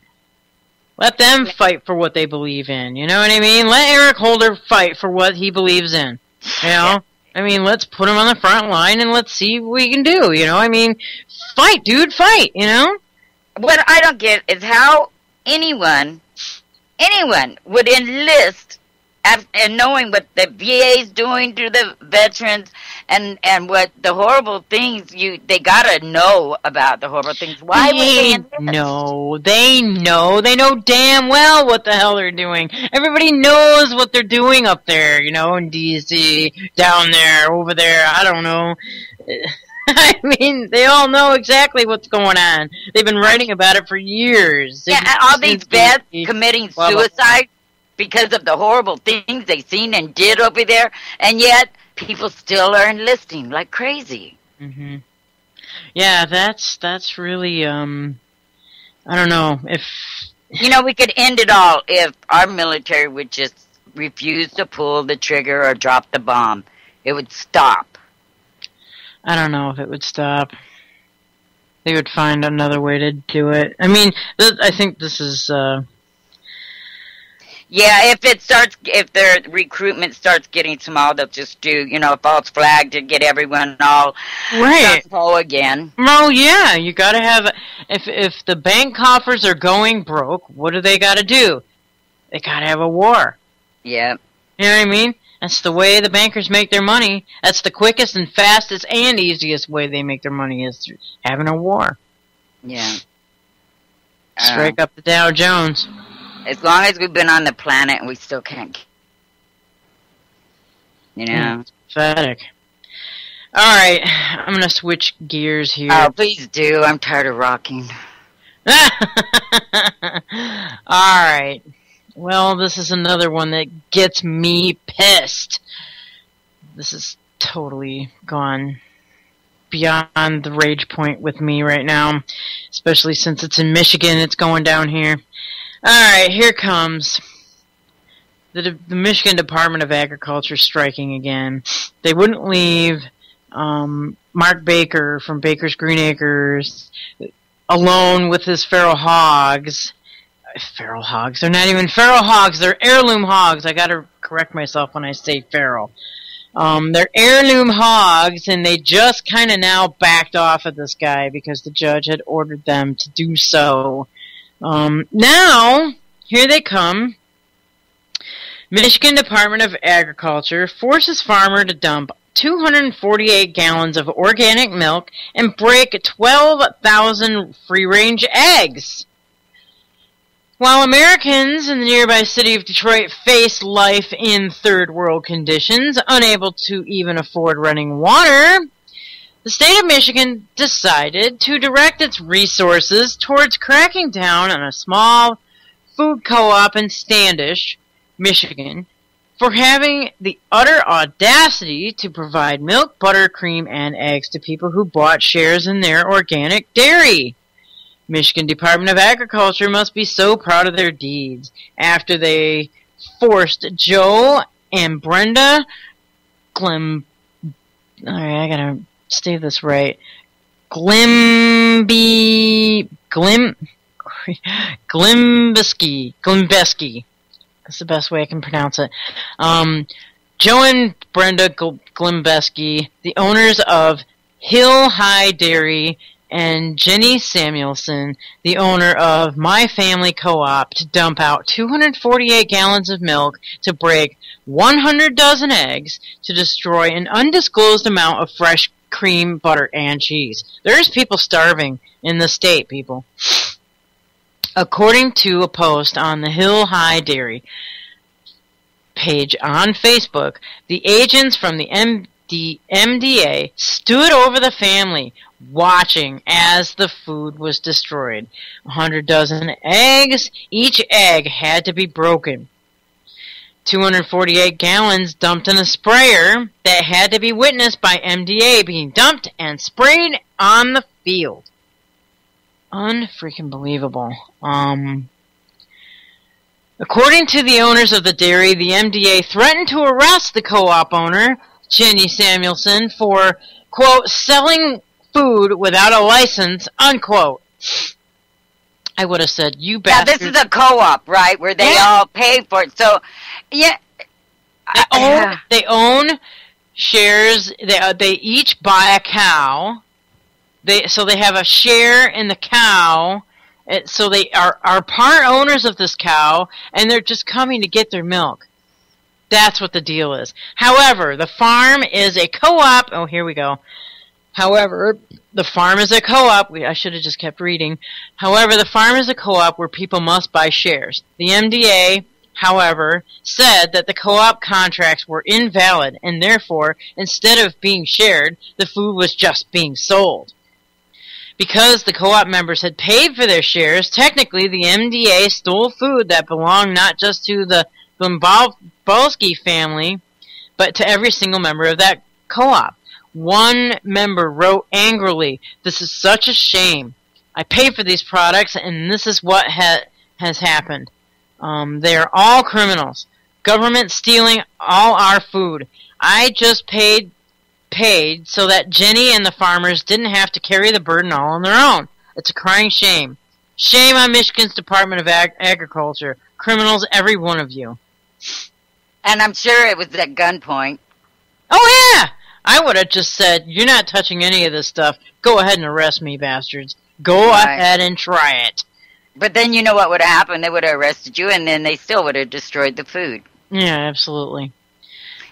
Let them fight for what they believe in. You know what I mean? Let Eric Holder fight for what he believes in. You know? I mean, let's put him on the front line and let's see what we can do. I mean, fight, dude, fight, What I don't get is how anyone would enlist and knowing what the VA is doing to the veterans and what the horrible things they gotta know about the horrible things. Why would they enlist? No, they know damn well what the hell they're doing. Everybody knows what they're doing up there, in DC, down there, over there, I don't know. I mean, they all know exactly what's going on. They've been writing about it for years. Yeah, and all these vets committing suicide because of the horrible things they've seen and did over there, and yet people still are enlisting like crazy. Mm-hmm. Yeah, that's really, I don't know, if... we could end it all if our military would just refuse to pull the trigger or drop the bomb. It would stop. I don't know if it would stop. They would find another way to do it. I mean, I think this is... Yeah, if their recruitment starts getting small, they'll just do, a false flag to get everyone all right again. Well, yeah, you gotta have, if the bank coffers are going broke, what do they gotta do? They gotta have a war. Yeah. You know what I mean? That's the way the bankers make their money. That's the quickest and fastest and easiest way they make their money is through having a war. Yeah. Strike up the Dow Jones. As long as we've been on the planet, we still can't. It's pathetic. All right, I'm gonna switch gears here. Oh, please do. I'm tired of rocking. Alright. Well, this is another one that gets me pissed. This is totally gone beyond the rage point with me right now. Especially since it's in Michigan, it's going down here. Alright, here comes. The Michigan Department of Agriculture striking again. They wouldn't leave Mark Baker from Baker's Green Acres alone with his feral hogs. Feral hogs? They're not even feral hogs. They're heirloom hogs. I gotta correct myself when I say feral. They're heirloom hogs, and they just kind of now backed off of this guy because the judge had ordered them to do so. Now, here they come. Michigan Department of Agriculture forces farmer to dump 248 gallons of organic milk and break 12,000 free-range eggs. While Americans in the nearby city of Detroit face life in third world conditions, unable to even afford running water, the state of Michigan decided to direct its resources towards cracking down on a small food co-op in Standish, Michigan, for having the utter audacity to provide milk, butter, cream, and eggs to people who bought shares in their organic dairy. Michigan Department of Agriculture must be so proud of their deeds after they forced Joe and Brenda Glimby, I gotta say this right, Glimbeski. That's the best way I can pronounce it. Joe and Brenda Glimbeski, the owners of Hill High Dairy, and Jenny Samuelson, the owner of My Family Co-op, to dump out 248 gallons of milk, to break 100 dozen eggs, to destroy an undisclosed amount of fresh cream, butter, and cheese. There's people starving in the state, people. According to a post on the Hill High Dairy page on Facebook, the agents from the MDA stood over the family, watching as the food was destroyed. 100 dozen eggs, each egg had to be broken. 248 gallons dumped in a sprayer that had to be witnessed by MDA being dumped and sprayed on the field. Unfreaking believable. According to the owners of the dairy, the MDA threatened to arrest the co-op owner, Jenny Samuelson, for, quote, selling food without a license, unquote. I would have said, you bastard. Yeah, this is a co-op, right, where they all pay for it. So, yeah. They own shares. They each buy a cow. So they have a share in the cow. So they are part owners of this cow, and they're just coming to get their milk. That's what the deal is. However, the farm is a co-op. Oh, here we go. However, the farm is a co-op. I should have just kept reading. However, the farm is a co-op where people must buy shares. The MDA, however, said that the co-op contracts were invalid, and therefore, instead of being shared, the food was just being sold. Because the co-op members had paid for their shares, technically the MDA stole food that belonged not just to the Glimbalski family, but to every single member of that co-op. One member wrote angrily, "This is such a shame. I pay for these products, and this is what has happened. They are all criminals. Government stealing all our food. I just paid so that Jenny and the farmers didn't have to carry the burden all on their own. It's a crying shame. Shame on Michigan's Department of Agriculture. Criminals, every one of you." And I'm sure it was at gunpoint. Oh, yeah! I would have just said, "You're not touching any of this stuff. Go ahead and arrest me, bastards. Go ahead and try it." But then you know what would have happened? They would have arrested you, and then they still would have destroyed the food. Yeah, absolutely.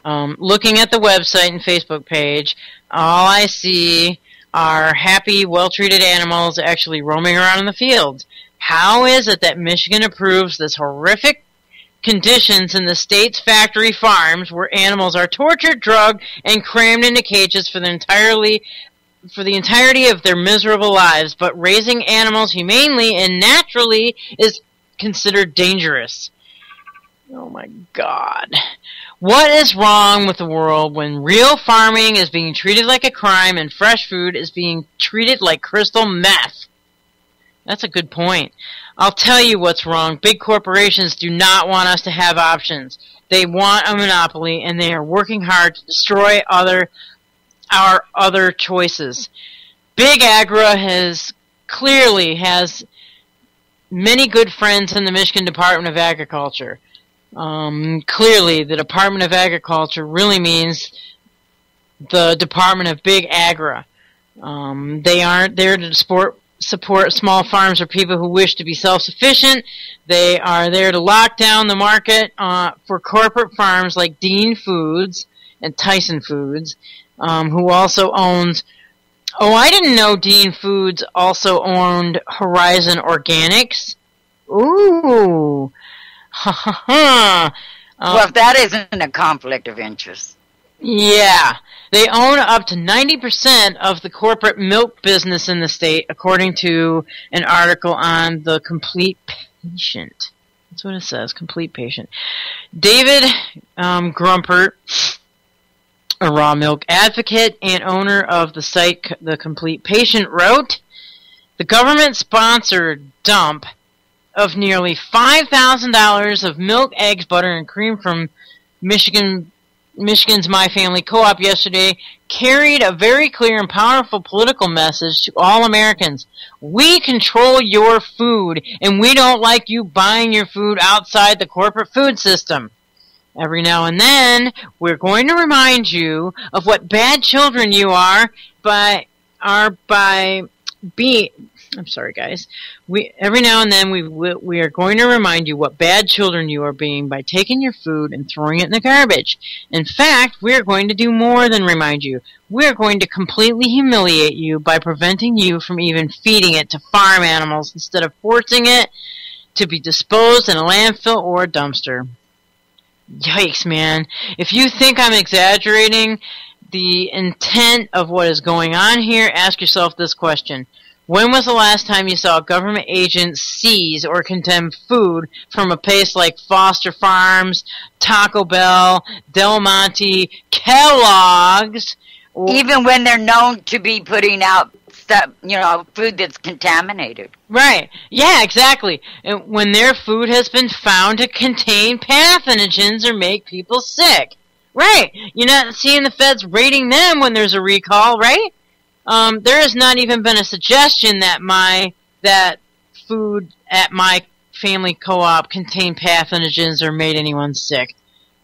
Looking at the website and Facebook page, all I see are happy, well-treated animals actually roaming around in the fields. How is it that Michigan approves this horrific conditions in the state's factory farms where animals are tortured, drugged, and crammed into cages for the entirely for the entirety of their miserable lives, but raising animals humanely and naturally is considered dangerous. Oh my God. What is wrong with the world when real farming is being treated like a crime and fresh food is being treated like crystal meth? That's a good point. I'll tell you what's wrong. Big corporations do not want us to have options. They want a monopoly, and they are working hard to destroy our other choices. Big Agri has many good friends in the Michigan Department of Agriculture. Clearly, the Department of Agriculture really means the Department of Big Agri. They aren't there to support small farms or people who wish to be self-sufficient. They are there to lock down the market for corporate farms like Dean Foods and Tyson Foods, who also owns... Oh, I didn't know Dean Foods also owned Horizon Organics. Ooh. Ha ha ha. Well, if that isn't a conflict of interest. Yeah. They own up to 90% of the corporate milk business in the state, according to an article on The Complete Patient. That's what it says, Complete Patient. David Grumpert, a raw milk advocate and owner of the site The Complete Patient, wrote, the government-sponsored dump of nearly $5,000 of milk, eggs, butter, and cream from Michigan's My Family Co-op yesterday carried a very clear and powerful political message to all Americans. We control your food, and we don't like you buying your food outside the corporate food system. Every now and then, we're going to remind you of what bad children you are by being... I'm sorry, guys. Every now and then we are going to remind you what bad children you are being by taking your food and throwing it in the garbage. In fact, we are going to do more than remind you. We are going to completely humiliate you by preventing you from even feeding it to farm animals instead of forcing it to be disposed in a landfill or a dumpster. Yikes, man. If you think I'm exaggerating the intent of what is going on here, ask yourself this question. When was the last time you saw a government agent seize or condemn food from a place like Foster Farms, Taco Bell, Del Monte, Kellogg's? Even when they're known to be putting out stuff, food that's contaminated. Right. Yeah, exactly. And when their food has been found to contain pathogens or make people sick. Right. You're not seeing the feds raiding them when there's a recall, right? There has not even been a suggestion that food at My Family Co-op contained pathogens or made anyone sick.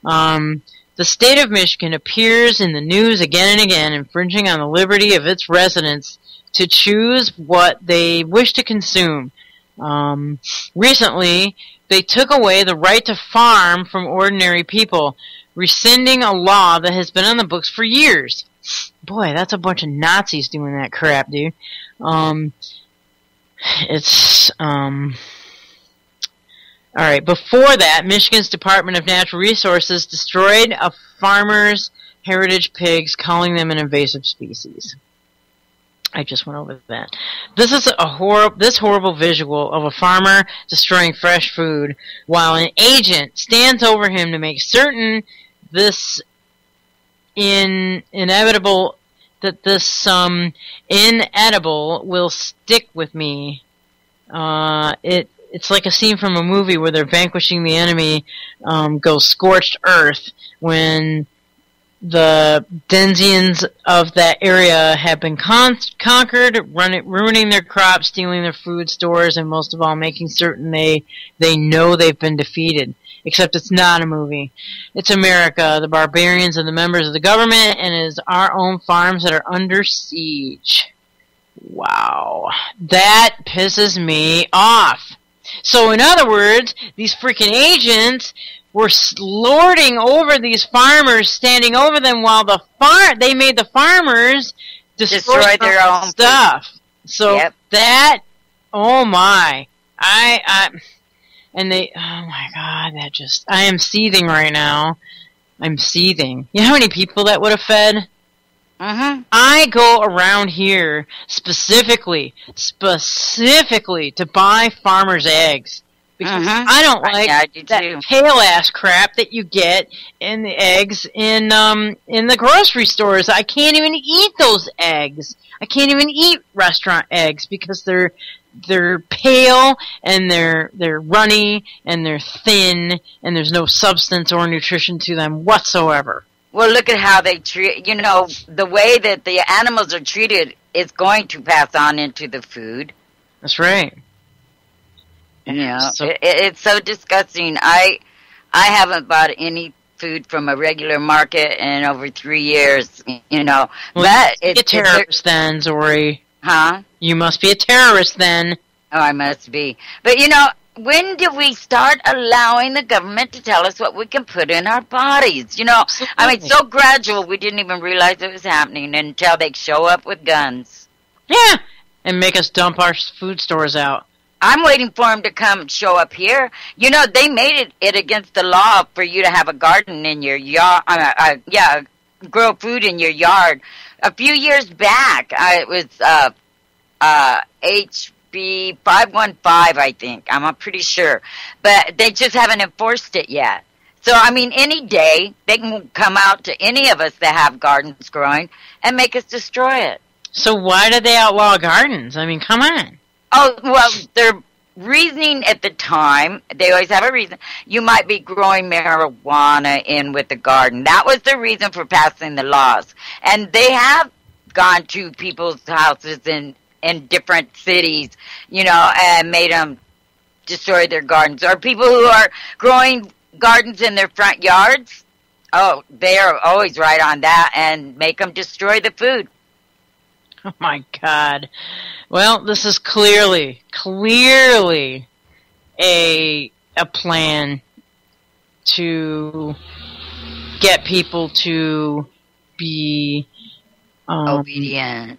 The state of Michigan appears in the news again and again, infringing on the liberty of its residents to choose what they wish to consume. Recently, they took away the right to farm from ordinary people, rescinding a law that has been on the books for years. Boy, that's a bunch of Nazis doing that crap, dude. Alright, before that, Michigan's Department of Natural Resources destroyed a farmer's heritage pigs, calling them an invasive species. I just went over that. This is this horrible visual of a farmer destroying fresh food, while an agent stands over him to make certain this inedible will stick with me. It's like a scene from a movie where they're vanquishing the enemy, goes scorched earth when the Denzians of that area have been conquered, ruining their crops, stealing their food stores, and most of all making certain they know they've been defeated. Except it's not a movie. It's America, the barbarians and the members of the government, and it is our own farms that are under siege. Wow. That pisses me off. So in other words, these freaking agents were lording over these farmers, standing over them while they made the farmers destroy their own stuff. So yep. That, oh my. And they, oh my God, I am seething right now. I'm seething. You know how many people that would have fed? Mm-hmm. I go around here specifically to buy farmers' eggs. Because I don't like that pale ass crap that you get in the eggs in the grocery stores. I can't even eat those eggs. I can't even eat restaurant eggs because they're pale and they're runny and they're thin and there's no substance or nutrition to them whatsoever. Well, look at how they treat, the way that the animals are treated is going to pass on into the food. That's right. Yeah, it's so disgusting. I haven't bought any food from a regular market in over 3 years, Well, but it's a terrorist then, Zori. Huh? You must be a terrorist then. Oh, I must be. But, when do we start allowing the government to tell us what we can put in our bodies? I mean, so gradual we didn't even realize it was happening until they show up with guns. Yeah, and make us dump our food stores out. I'm waiting for them to come show up here. They made it against the law for you to have a garden in your yard. Grow food in your yard. A few years back, it was HB 515, I think. I'm pretty sure. But they just haven't enforced it yet. So, I mean, any day, they can come out to any of us that have gardens growing and make us destroy it. So why did they outlaw gardens? I mean, come on. Oh, well, their reasoning at the time, they always have a reason. You might be growing marijuana in with the garden. That was the reason for passing the laws. And they have gone to people's houses in different cities, and made them destroy their gardens. Or people who are growing gardens in their front yards, they are always right on that and make them destroy the food. Oh my God. Well, this is clearly a plan to get people to be obedient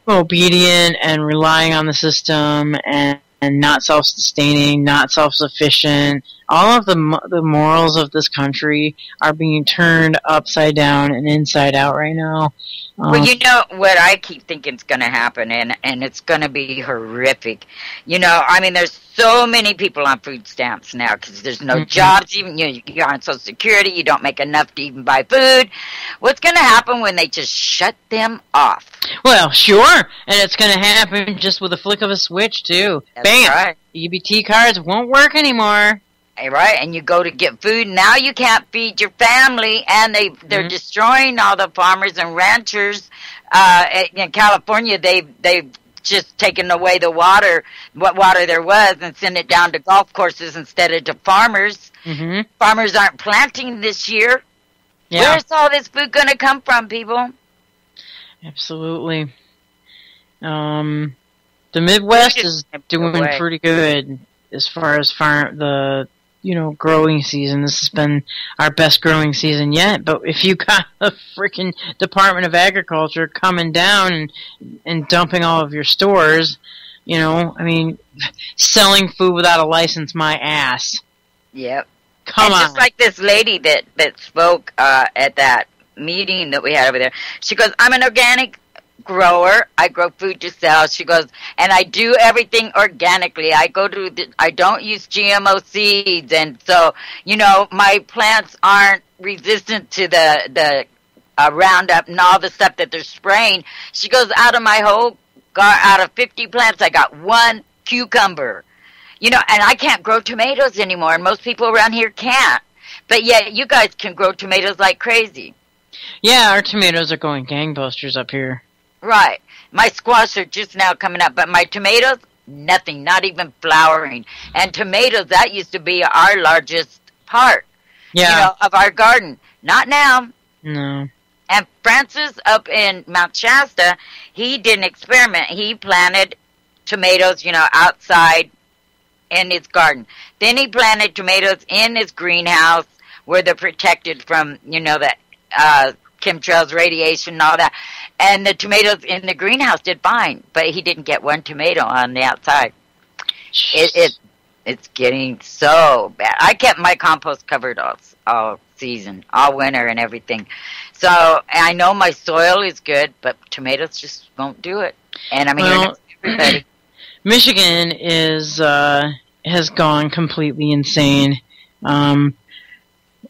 and relying on the system and not self-sustaining, not self-sufficient. All of the morals of this country are being turned upside down and inside out right now. Well, what I keep thinking is going to happen, and it's going to be horrific. I mean, there's so many people on food stamps now because there's no jobs. Even you're on Social Security, you don't make enough to even buy food. What's going to happen when they just shut them off? Well, sure, and it's going to happen just with a flick of a switch too. That's Bam! Right. EBT cards won't work anymore. Right, and you go to get food, now you can't feed your family, and they're destroying all the farmers and ranchers. In California, they've just taken away what water there was, and sent it down to golf courses instead of to farmers. Mm-hmm. Farmers aren't planting this year. Yeah. Where's all this food going to come from, people? Absolutely. The Midwest is doing pretty good as far as growing season. This has been our best growing season yet. But if you got a freaking Department of Agriculture coming down and dumping all of your stores, selling food without a license, my ass. Yep. Come on. Just like this lady that spoke at that meeting that we had over there. She goes, I'm an organic grower. I grow food to sell. She goes, and I do everything organically. I don't use GMO seeds, and so my plants aren't resistant to the Roundup and all the stuff that they're spraying. She goes, out of 50 plants, I got one cucumber. And I can't grow tomatoes anymore, and most people around here can't. But yet, you guys can grow tomatoes like crazy. Yeah, our tomatoes are going gangbusters up here. Right. My squash are just now coming up, but my tomatoes, nothing, not even flowering. And tomatoes, that used to be our largest part, of our garden. Not now. No. And Francis up in Mount Shasta, he did an experiment. He planted tomatoes, outside in his garden. Then he planted tomatoes in his greenhouse where they're protected from, the chemtrails, radiation, and all that. And the tomatoes in the greenhouse did fine, but he didn't get one tomato on the outside. It's getting so bad. I kept my compost covered all season, all winter and everything. So I know my soil is good, but tomatoes just won't do it. And I mean, Well, everybody. Michigan has gone completely insane.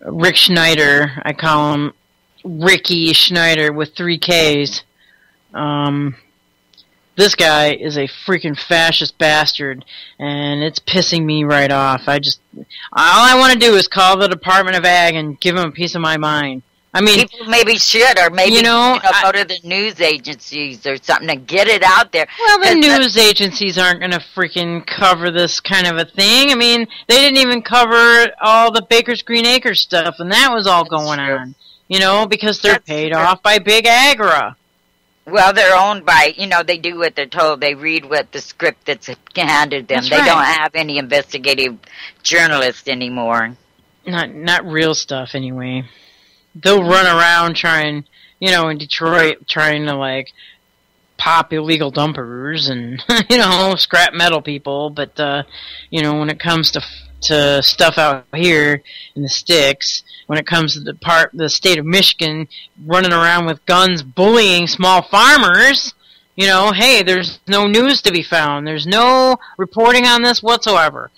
Rick Schneider, I call him Ricky Schneider with 3 Ks. This guy is a freaking fascist bastard, and it's pissing me right off. All I want to do is call the Department of Ag and give them a piece of my mind. I mean, people maybe should, or maybe go to the news agencies or something to get it out there. Well, the news agencies aren't going to freaking cover this kind of a thing. I mean, they didn't even cover all the Baker's Green Acres stuff, and that was all going on. Because they're paid off by Big Agra. Well, they're owned by, they do what they're told. They read what the script that's handed them. That's they right. don't have any investigative journalists anymore. Not real stuff, anyway. They'll run around trying, in Detroit, trying to, pop illegal dumpers and, scrap metal people. But, when it comes to stuff out here in the sticks, when it comes to the state of Michigan running around with guns bullying small farmers, hey, there's no news to be found. There's no reporting on this whatsoever.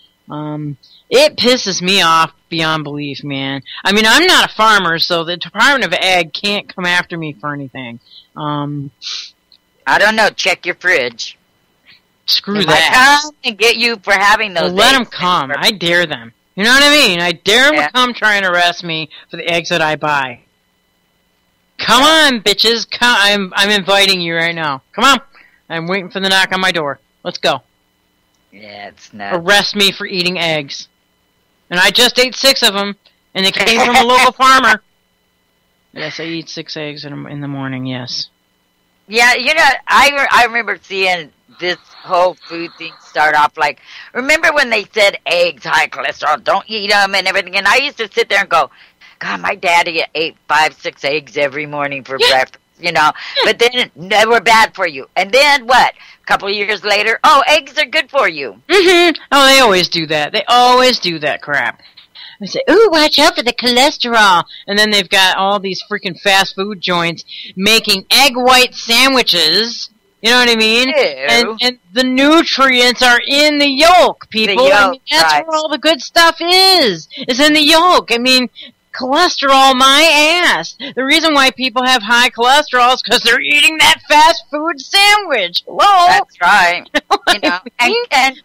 It pisses me off beyond belief, man. I mean, I'm not a farmer, so the Department of Ag can't come after me for anything. I don't know. Check your fridge. Screw they that. Might come and get you for having those. Well, let them come. I dare them. You know what I mean? I dare them to come try and arrest me for the eggs that I buy. Come on, bitches. Come. I'm inviting you right now. Come on. I'm waiting for the knock on my door. Let's go. Yeah, it's nuts. Arrest me for eating eggs. And I just ate 6 of them, and they came from a local farmer. Yes, I eat 6 eggs in the morning, yes. Yeah, I remember seeing this whole food thing start off remember when they said eggs, high cholesterol, don't eat them and everything? And I used to sit there and go, God, my daddy ate 5-6 eggs every morning for breakfast, But then they were bad for you. And then what? A couple of years later, eggs are good for you. Mm-hmm. Oh, they always do that. They always do that crap. They say, ooh, watch out for the cholesterol. And then they've got all these freaking fast food joints making egg white sandwiches. You know what I mean? And the nutrients are in the yolk, people. That's where all the good stuff is. It's in the yolk. I mean, cholesterol, my ass. The reason why people have high cholesterol is because they're eating that fast food sandwich. Hello? That's right.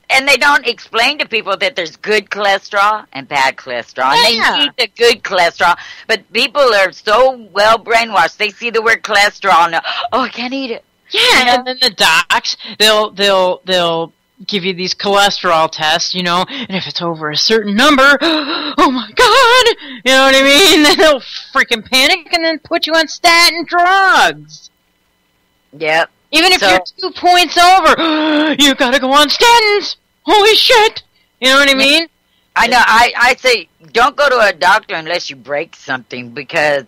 And they don't explain to people that there's good cholesterol and bad cholesterol. And they need the good cholesterol. But people are so well brainwashed. They see the word cholesterol and I can't eat it. Yeah, and then the docs, they'll give you these cholesterol tests, and if it's over a certain number, oh my God, you know what I mean? Then they'll freaking panic and then put you on statin drugs. Yep. Even if you're 2 points over, you gotta go on statins. Holy shit. You know what I mean? I know. I say don't go to a doctor unless you break something, because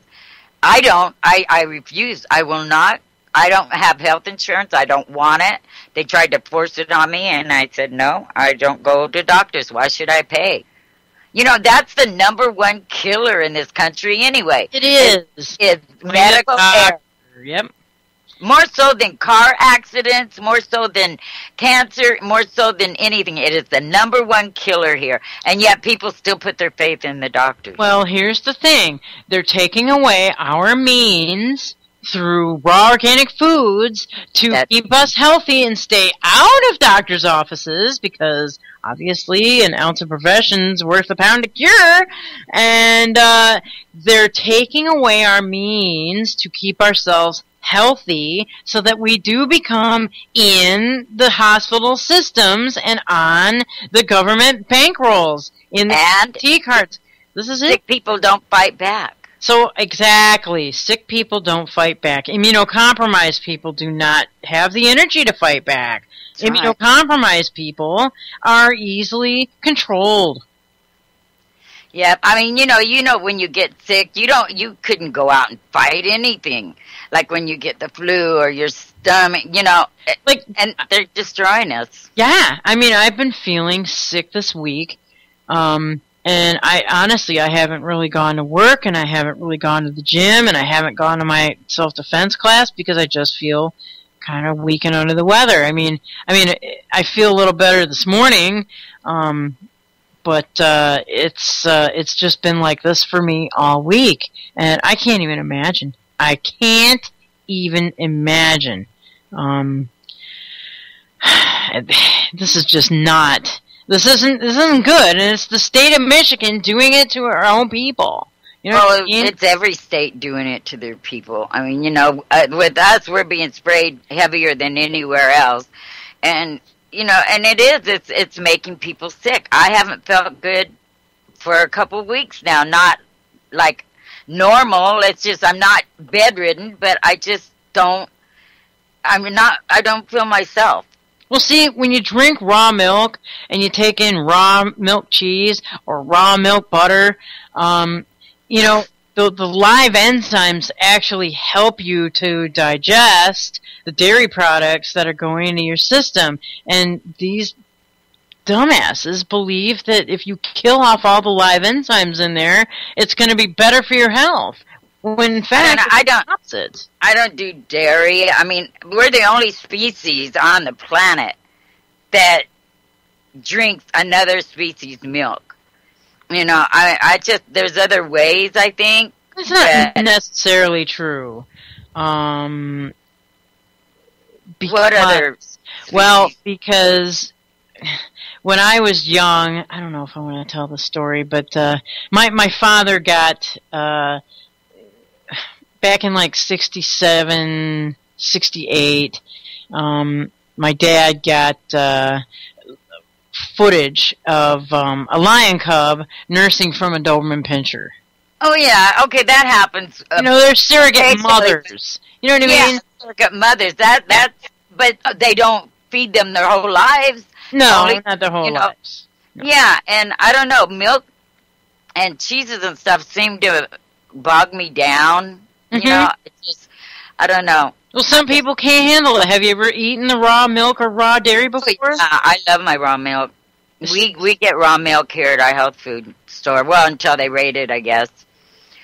I don't. I refuse. I will not. I don't have health insurance. I don't want it. They tried to force it on me, and I said, no, I don't go to doctors. Why should I pay? That's the #1 killer in this country anyway. It is. It's medical error. Yep. More so than car accidents, more so than cancer, more so than anything. It is the #1 killer here. And yet people still put their faith in the doctors. Well, here's the thing. They're taking away our means through raw organic foods to keep us healthy and stay out of doctors' offices, because obviously an ounce of prevention's worth a pound of cure, and they're taking away our means to keep ourselves healthy so that we do become in the hospital systems and on the government bankrolls in the T cards. This is it. Sick people don't fight back. So, exactly. Sick people don't fight back. Immunocompromised people do not have the energy to fight back. That's Immunocompromised people are easily controlled. Yeah, I mean, when you get sick, you couldn't go out and fight anything. Like when you get the flu or your stomach, and they're destroying us. Yeah, I mean, I've been feeling sick this week. And I honestly, I haven't really gone to work, and I haven't really gone to the gym, and I haven't gone to my self-defense class because I just feel kind of weak and under the weather. I mean, I feel a little better this morning, but it's just been like this for me all week, and I can't even imagine. I can't even imagine. This is just not. This isn't good, and it's the state of Michigan doing it to our own people. You know well, it's every state doing it to their people. I mean, you know, with us, we're being sprayed heavier than anywhere else, and you know, and it's making people sick. I haven't felt good for a couple of weeks now. Not like normal. It's just I'm not bedridden, but I just don't. I don't feel myself. Well, see, when you drink raw milk and you take in raw milk cheese or raw milk butter, you know, the live enzymes actually help you to digest the dairy products that are going into your system. And these dumbasses believe that if you kill off all the live enzymes in there, it's going to be better for your health. When in fact, I don't do dairy. I mean, we're the only species on the planet that drinks another species' milk. You know, I just, there's other ways, I think. It's not necessarily true. What other species? Well, because when I was young, I don't know if I want to tell the story, but my father got... back in like 67, 68, my dad got footage of a lion cub nursing from a Doberman Pinscher. Oh yeah, okay, that happens. You know, they're surrogate mothers. You know what I mean? Surrogate mothers. That's but they don't feed them their whole lives. No, not their whole lives. No. Yeah, and I don't know, milk and cheeses and stuff seem to bog me down. You know, it's just, I don't know. Well, some people can't handle it. Have you ever eaten the raw milk or raw dairy before? I love my raw milk. We get raw milk here at our health food store. Well, until they rate it, I guess.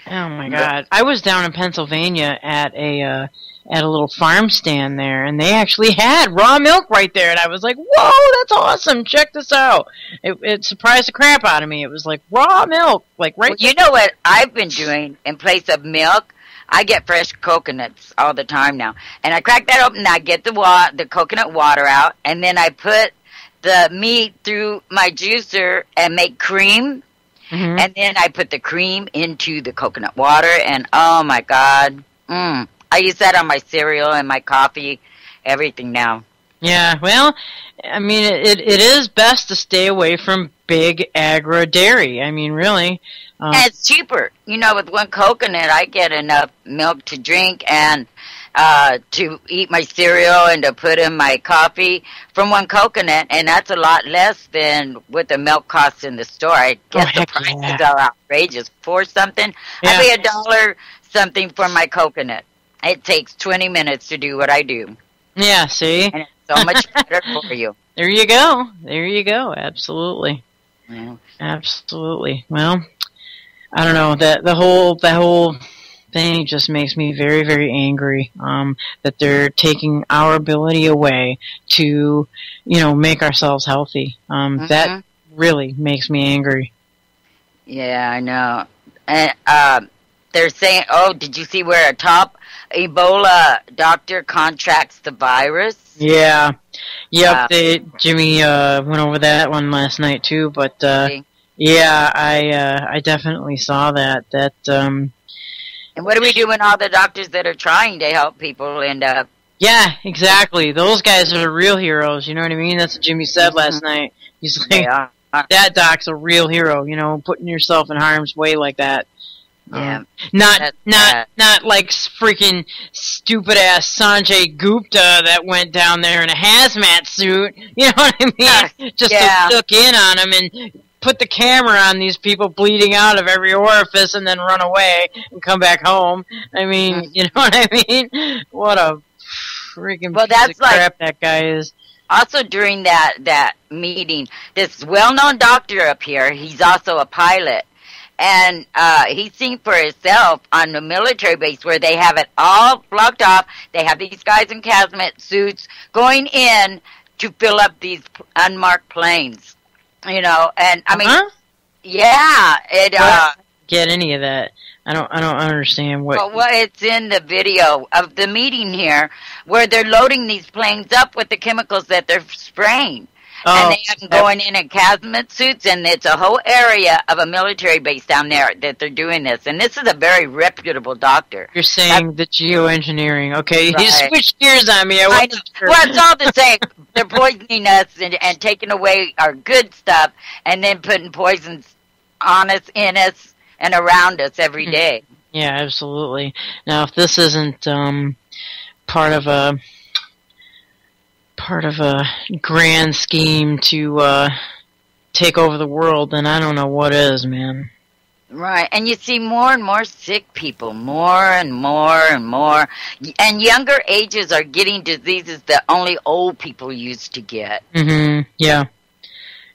Oh my God! I was down in Pennsylvania at a little farm stand there, and they actually had raw milk right there, and I was like, "Whoa, that's awesome! Check this out!" It surprised the crap out of me. It was like raw milk, like right. Well, you know what I've been doing in place of milk? I get fresh coconuts all the time now. And I crack that open and I get the coconut water out. And then I put the meat through my juicer and make cream. Mm-hmm. And then I put the cream into the coconut water. And oh my God. I use that on my cereal and my coffee, everything now. Yeah, well, I mean, it is best to stay away from big agro dairy. I mean, really. And it's cheaper. You know, with one coconut, I get enough milk to drink and to eat my cereal and to put in my coffee from one coconut, and that's a lot less than what the milk costs in the store. I guess the prices are outrageous for something. Yeah. I pay $1 something for my coconut. It takes 20 minutes to do what I do. Yeah, see? And it's so much better for you. There you go. There you go. Absolutely. Yeah. Absolutely. Well, I don't know, that whole thing just makes me very, very angry, that they're taking our ability away to, you know, make ourselves healthy. That really makes me angry. Yeah, I know. And they're saying, oh, did you see where a top Ebola doctor contracts the virus? Yeah. Yep, Jimmy went over that one last night too, but yeah, I definitely saw that. And what do we do when all the doctors that are trying to help people end up? Yeah, exactly. Those guys are the real heroes. You know what I mean? That's what Jimmy said last night. He's like, that doc's a real hero. You know, putting yourself in harm's way like that. Yeah. Not like freaking stupid ass Sanjay Gupta that went down there in a hazmat suit. You know what I mean? Just to look in on him and put the camera on these people bleeding out of every orifice and then run away and come back home. I mean, you know what I mean? What a freaking piece of crap that guy is. also during that meeting, this well-known doctor up here, he's also a pilot, and he's seen for himself on the military base where they have it all blocked off. They have these guys in hazmat suits going in to fill up these unmarked planes, you know. And I mean, yeah, it. Get any of that? I don't understand what. Well, it's in the video of the meeting here where they're loading these planes up with the chemicals that they're spraying. And they have them going in hazmat suits, and it's a whole area of a military base down there that they're doing this. And this is a very reputable doctor. You're saying the geoengineering. Okay, right. You switched gears on me. Well, it's all the same. They're poisoning us and taking away our good stuff and then putting poisons on us, in us, and around us every day. Yeah, absolutely. Now, if this isn't part of a grand scheme to take over the world, then I don't know what is, man. Right, and you see more and more sick people, more and more and more, and younger ages are getting diseases that only old people used to get. Mm-hmm. Yeah.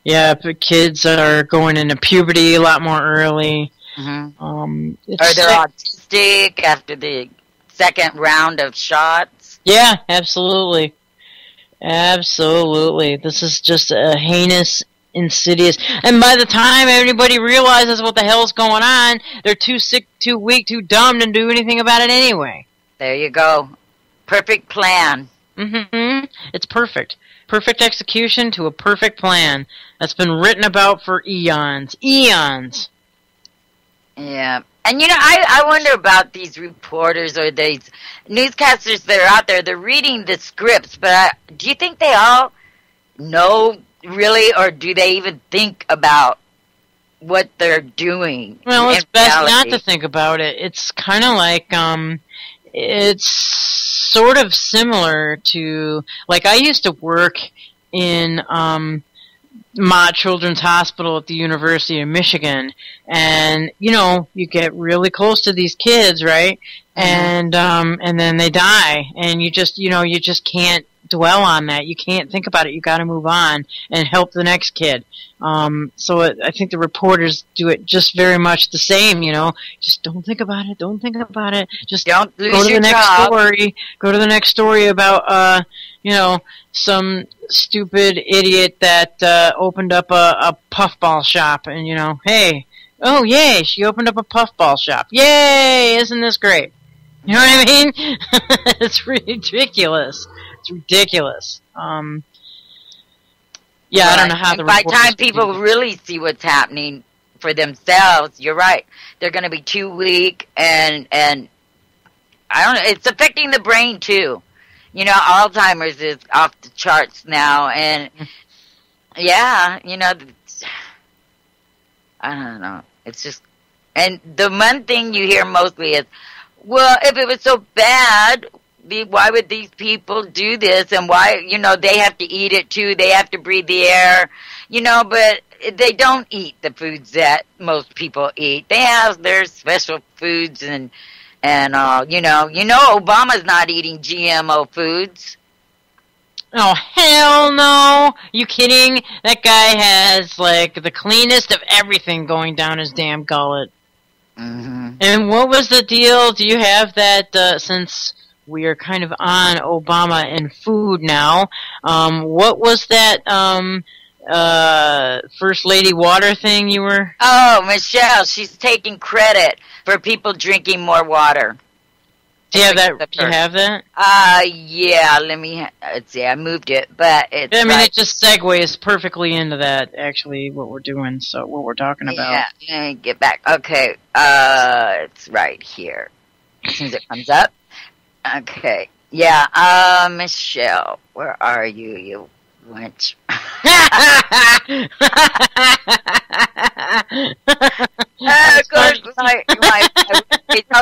Yeah, but kids are going into puberty a lot more early. Mm-hmm. Or they're autistic after the second round of shots. Yeah, absolutely. Absolutely. This is just a heinous, insidious. And by the time everybody realizes what the hell's going on, they're too sick, too weak, too dumb to do anything about it anyway. There you go. Perfect plan. Mm-hmm. It's perfect. Perfect execution to a perfect plan that's been written about for eons. Eons. Yeah. And, you know, I wonder about these reporters or these newscasters that are out there. They're reading the scripts, but do you think they all know, really, or do they even think about what they're doing? Well, it's best not to think about it. It's kind of like, it's sort of similar to, like, I used to work in, Mott Children's Hospital at the University of Michigan, and you know, you get really close to these kids, right? Mm-hmm. And then they die, and you just can't dwell on that. You can't think about it. You got to move on and help the next kid. I think the reporters do it just very much the same. You know, just don't think about it. Don't think about it. Just don't lose go to your the next job. story. Go to the next story about you know, some stupid idiot that opened up a puffball shop, and you know, hey, oh yay, she opened up a puffball shop. Yay, isn't this great? You know what I mean? It's ridiculous. It's ridiculous. Yeah, right. I don't know how the by the time people really see what's happening for themselves, you're right. They're going to be too weak, and I don't know. It's affecting the brain too. You know, Alzheimer's is off the charts now, and yeah, you know, I don't know. It's just, and the one thing you hear mostly is, well, if it was so bad, why would these people do this? And why, you know, they have to eat it too. They have to breathe the air, you know, but they don't eat the foods that most people eat. They have their special foods and you know, Obama's not eating GMO foods. Oh, hell no. You kidding? That guy has, like, the cleanest of everything going down his damn gullet. Mm-hmm. And what was the deal? Do you have that, since we are kind of on Obama and food now, what was that, First Lady water thing you were? Oh, Michelle, she's taking credit for people drinking more water. Do you have that? Do you have that? Yeah. Let's see. I moved it, but it's. I mean, it just segues perfectly into that. Actually, what we're doing. So what we're talking about. Yeah. Let me get back. Okay. It's right here. As soon as it comes up. Okay. Yeah. Michelle, where are you? You wench. Of course,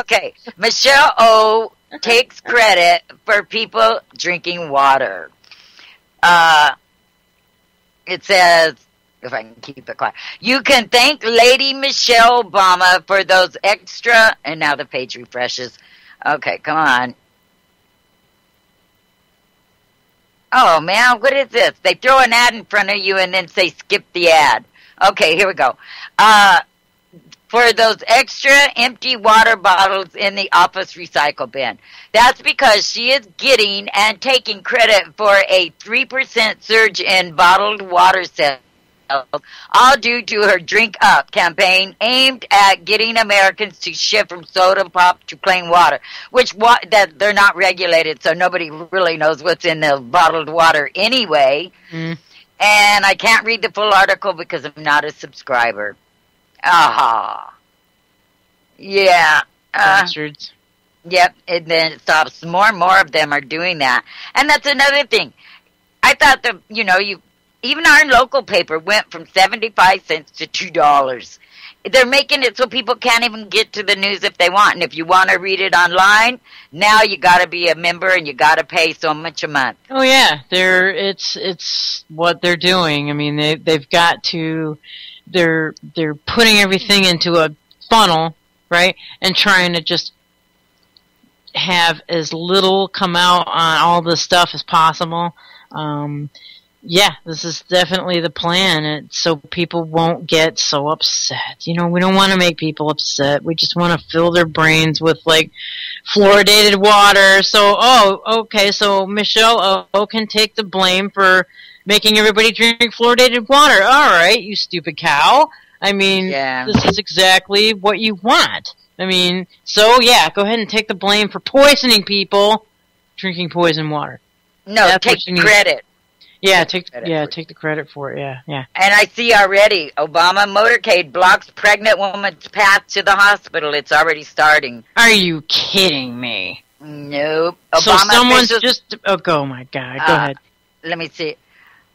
okay. Michelle O takes credit for people drinking water. It says, if I can keep it quiet, you can thank Lady Michelle Obama for those extra, and now the page refreshes. Okay, come on. Oh, man, what is this? They throw an ad in front of you and then say skip the ad. Okay, here we go. For those extra empty water bottles in the office recycle bin. That's because she is getting and taking credit for a 3% surge in bottled water sales, all due to her Drink Up campaign aimed at getting Americans to shift from soda pop to plain water, which that they're not regulated, so nobody really knows what's in the bottled water anyway. And I can't read the full article because I'm not a subscriber. Aha. Yeah. Bastards. Yep, and then it stops. More and more of them are doing that. And that's another thing. I thought that, even our local paper went from 75 cents to $2. They're making it so people can't even get to the news if they want. And if you want to read it online, now you got to be a member and you got to pay so much a month. Oh yeah, it's what they're doing. I mean, they've got to. They're putting everything into a funnel, right, and trying to just have as little come out on all this stuff as possible. Yeah, this is definitely the plan, so people won't get so upset. We don't want to make people upset. We just want to fill their brains with, fluoridated water. So, okay, so Michelle can take the blame for making everybody drink fluoridated water. All right, you stupid cow. I mean, This is exactly what you want. I mean, so, yeah, go ahead and take the blame for poisoning people drinking poison water. No, that's take credit. Yeah, take the credit for it. Yeah. And I see already, Obama motorcade blocks pregnant woman's path to the hospital. It's already starting. Are you kidding me? Nope. So Obama someone's just... Oh, my God. Go ahead. Let me see.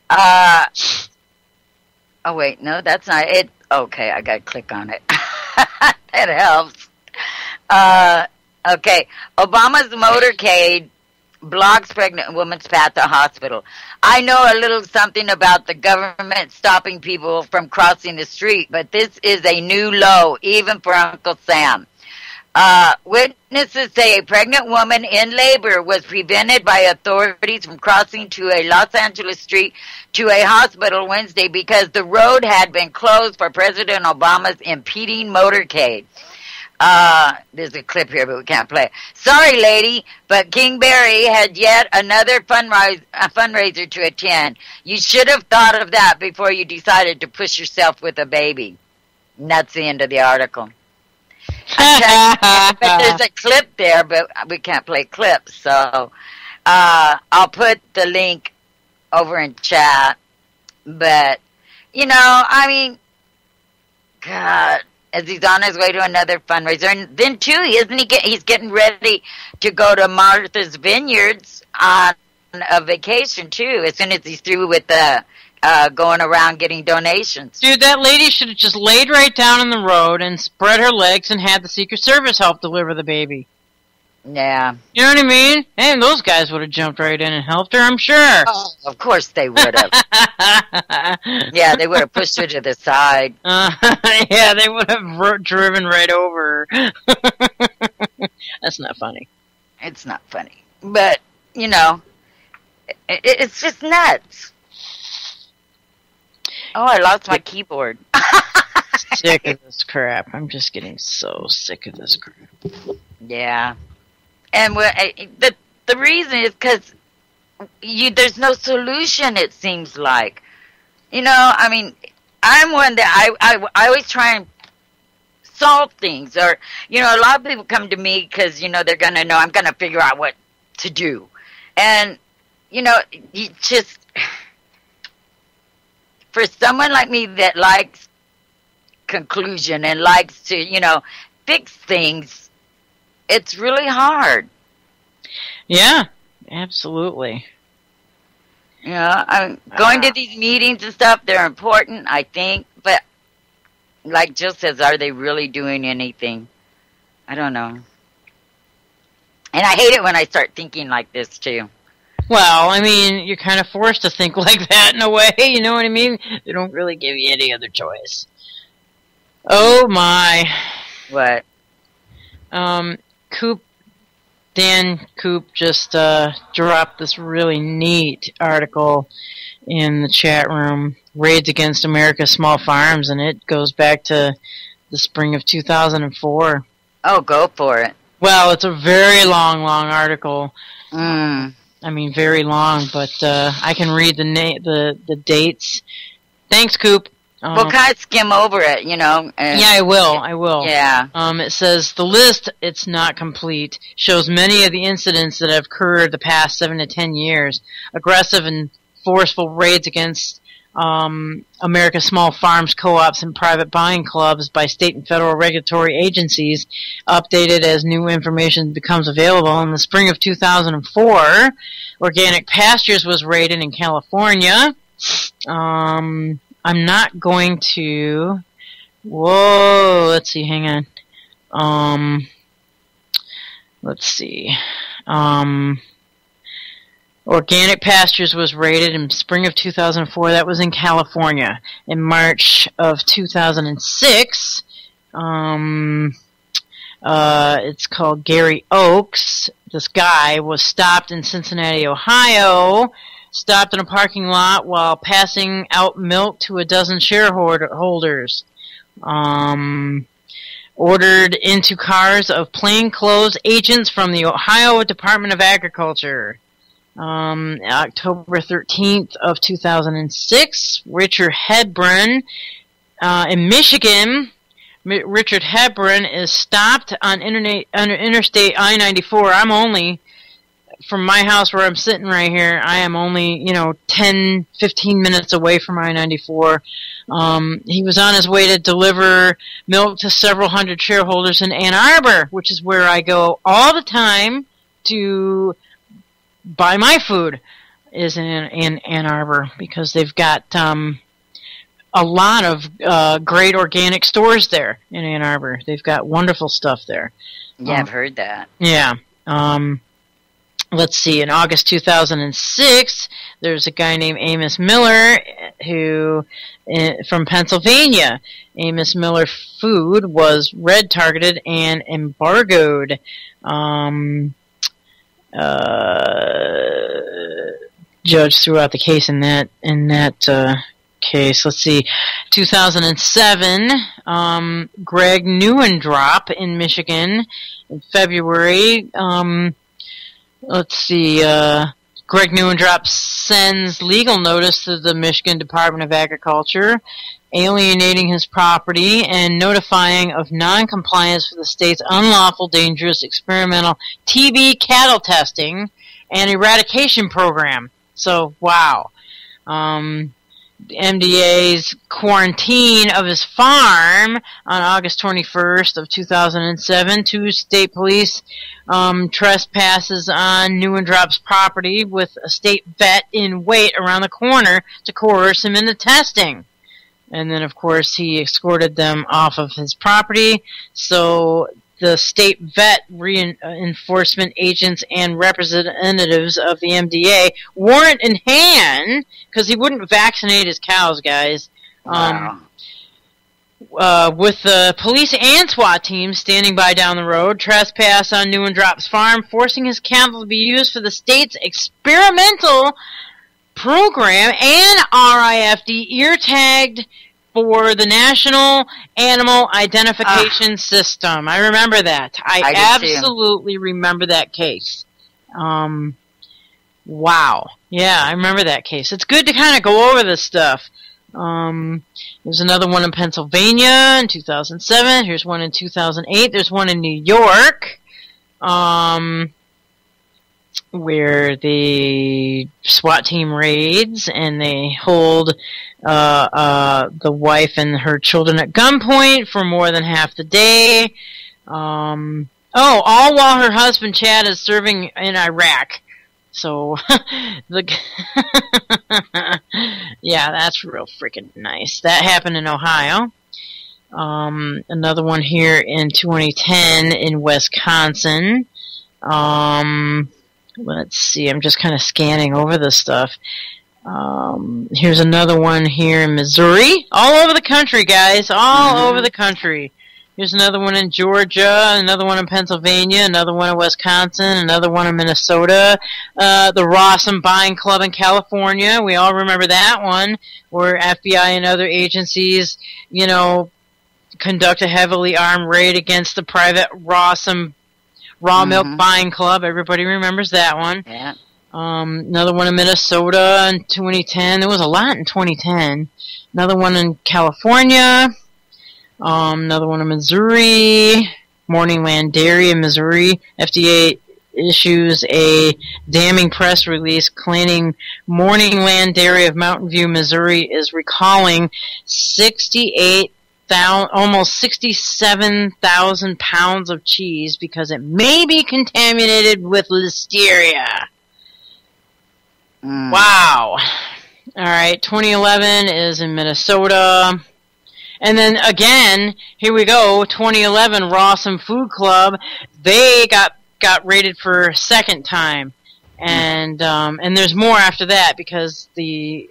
Oh, wait. No, that's not it. Okay, I got to click on it. That helps. Okay. Obama's motorcade blocks pregnant woman's path to hospital. I know a little something about the government stopping people from crossing the street, but this is a new low, even for Uncle Sam. Witnesses say a pregnant woman in labor was prevented by authorities from crossing to a Los Angeles street to a hospital Wednesday because the road had been closed for President Obama's impeding motorcade. There's a clip here, but we can't play it. Sorry, lady, but King Barry had yet another fundraiser to attend. You should have thought of that before you decided to push yourself with a baby. And that's the end of the article. But there's a clip there, but we can't play clips. So I'll put the link over in chat. But, I mean, God, as he's on his way to another fundraiser. And then, too, he's getting ready to go to Martha's Vineyards on a vacation, too, as soon as he's through with the going around getting donations. Dude, that lady should have just laid right down in the road and spread her legs and had the Secret Service help deliver the baby. Yeah. You know what I mean? And those guys would have jumped right in and helped her, I'm sure. Oh, of course they would have. Yeah, they would have pushed her to the side. Yeah, they would have driven right over her. That's not funny. It's not funny. But, it's just nuts. Oh, I lost my keyboard. Sick of this crap. I'm just getting so sick of this crap. Yeah. And the reason is because there's no solution, it seems like. I mean, I'm one that I always try and solve things. Or, a lot of people come to me because, they're going to know I'm going to figure out what to do. And, you just... For someone like me that likes conclusion and likes to, fix things, it's really hard. Yeah, absolutely. I'm going to these meetings and stuff. They're important, I think. But like Jill says, are they really doing anything? I don't know. And I hate it when I start thinking like this, too. Well, I mean, you're kind of forced to think like that in a way, you know what I mean? They don't really give you any other choice. Oh, my. What? Dan Coop just dropped this really neat article in the chat room, Raids Against America's Small Farms, and it goes back to the spring of 2004. Oh, go for it. Well, it's a very long article. Mm. I mean, very long, but I can read the dates. Thanks, Coop. We'll kind of skim over it, you know. Yeah, I will. Yeah. It says, the list, it's not complete, shows many of the incidents that have occurred the past 7 to 10 years. Aggressive and forceful raids against America's small farms, co-ops, and private buying clubs by state and federal regulatory agencies, updated as new information becomes available. In the spring of 2004, Organic Pastures was raided in California. I'm not going to... Whoa, let's see, hang on. Let's see. Organic Pastures was raided in spring of 2004. That was in California. In March of 2006, it's called Gary Oakes. This guy was stopped in Cincinnati, Ohio, stopped in a parking lot while passing out milk to a dozen shareholders. Ordered into cars of plainclothes agents from the Ohio Department of Agriculture. October 13th of 2006, Richard Hebron in Michigan. Richard Hebron is stopped on Interstate I-94. I'm only, from my house where I'm sitting right here, I am only, 10, 15 minutes away from I-94. He was on his way to deliver milk to several hundred shareholders in Ann Arbor, which is where I go all the time to buy my food, is in Ann Arbor, because they've got a lot of great organic stores there in Ann Arbor. They've got wonderful stuff there. Yeah, I've heard that. Yeah. Let's see, in August 2006, there's a guy named Amos Miller who, from Pennsylvania. Amos Miller food was red targeted and embargoed. Judge threw out the case in that case. Let's see, 2007, Greg Neuendrop in Michigan in February. Let's see, Greg Neuendrop sends legal notice to the Michigan Department of Agriculture, alienating his property and notifying of non-compliance for the state's unlawful, dangerous, experimental TB cattle testing and eradication program. So, wow. MDA's quarantine of his farm on August 21st of 2007. 2 state police trespasses on Neuendrop's property with a state vet in wait around the corner to coerce him into testing. And then, of course, he escorted them off of his property. So the state vet reinforcement agents and representatives of the MDA, warrant in hand, because he wouldn't vaccinate his cows, guys. Wow. With the police and SWAT teams standing by down the road, trespass on Neuendrop's farm, forcing his cattle to be used for the state's experimental program, and RIFD ear-tagged for the National Animal Identification System. I remember that. I absolutely remember that case. Wow. Yeah, I remember that case. It's good to kind of go over this stuff. There's another one in Pennsylvania in 2007. Here's one in 2008. There's one in New York, where the SWAT team raids and they hold the wife and her children at gunpoint for more than half the day. All while her husband Chad is serving in Iraq. So, yeah, that's real freaking nice. That happened in Ohio. Another one here in 2010 in Wisconsin. Let's see, I'm just kind of scanning over this stuff. Here's another one here in Missouri. All over the country, guys. All over the country. Here's another one in Georgia, another one in Pennsylvania, another one in Wisconsin, another one in Minnesota. The Rawson Buying Club in California. We all remember that one, where FBI and other agencies, conduct a heavily armed raid against the private Rawson Raw Milk Buying Club. Everybody remembers that one. Yeah. Another one in Minnesota in 2010. There was a lot in 2010. Another one in California. Another one in Missouri. Morningland Dairy in Missouri. FDA issues a damning press release claiming Morningland Dairy of Mountain View, Missouri is recalling almost 67,000 pounds of cheese because it may be contaminated with listeria. Wow. All right, 2011 is in Minnesota. And then again, here we go, 2011 Rawson Food Club. They got raided for a second time. And there's more after that because the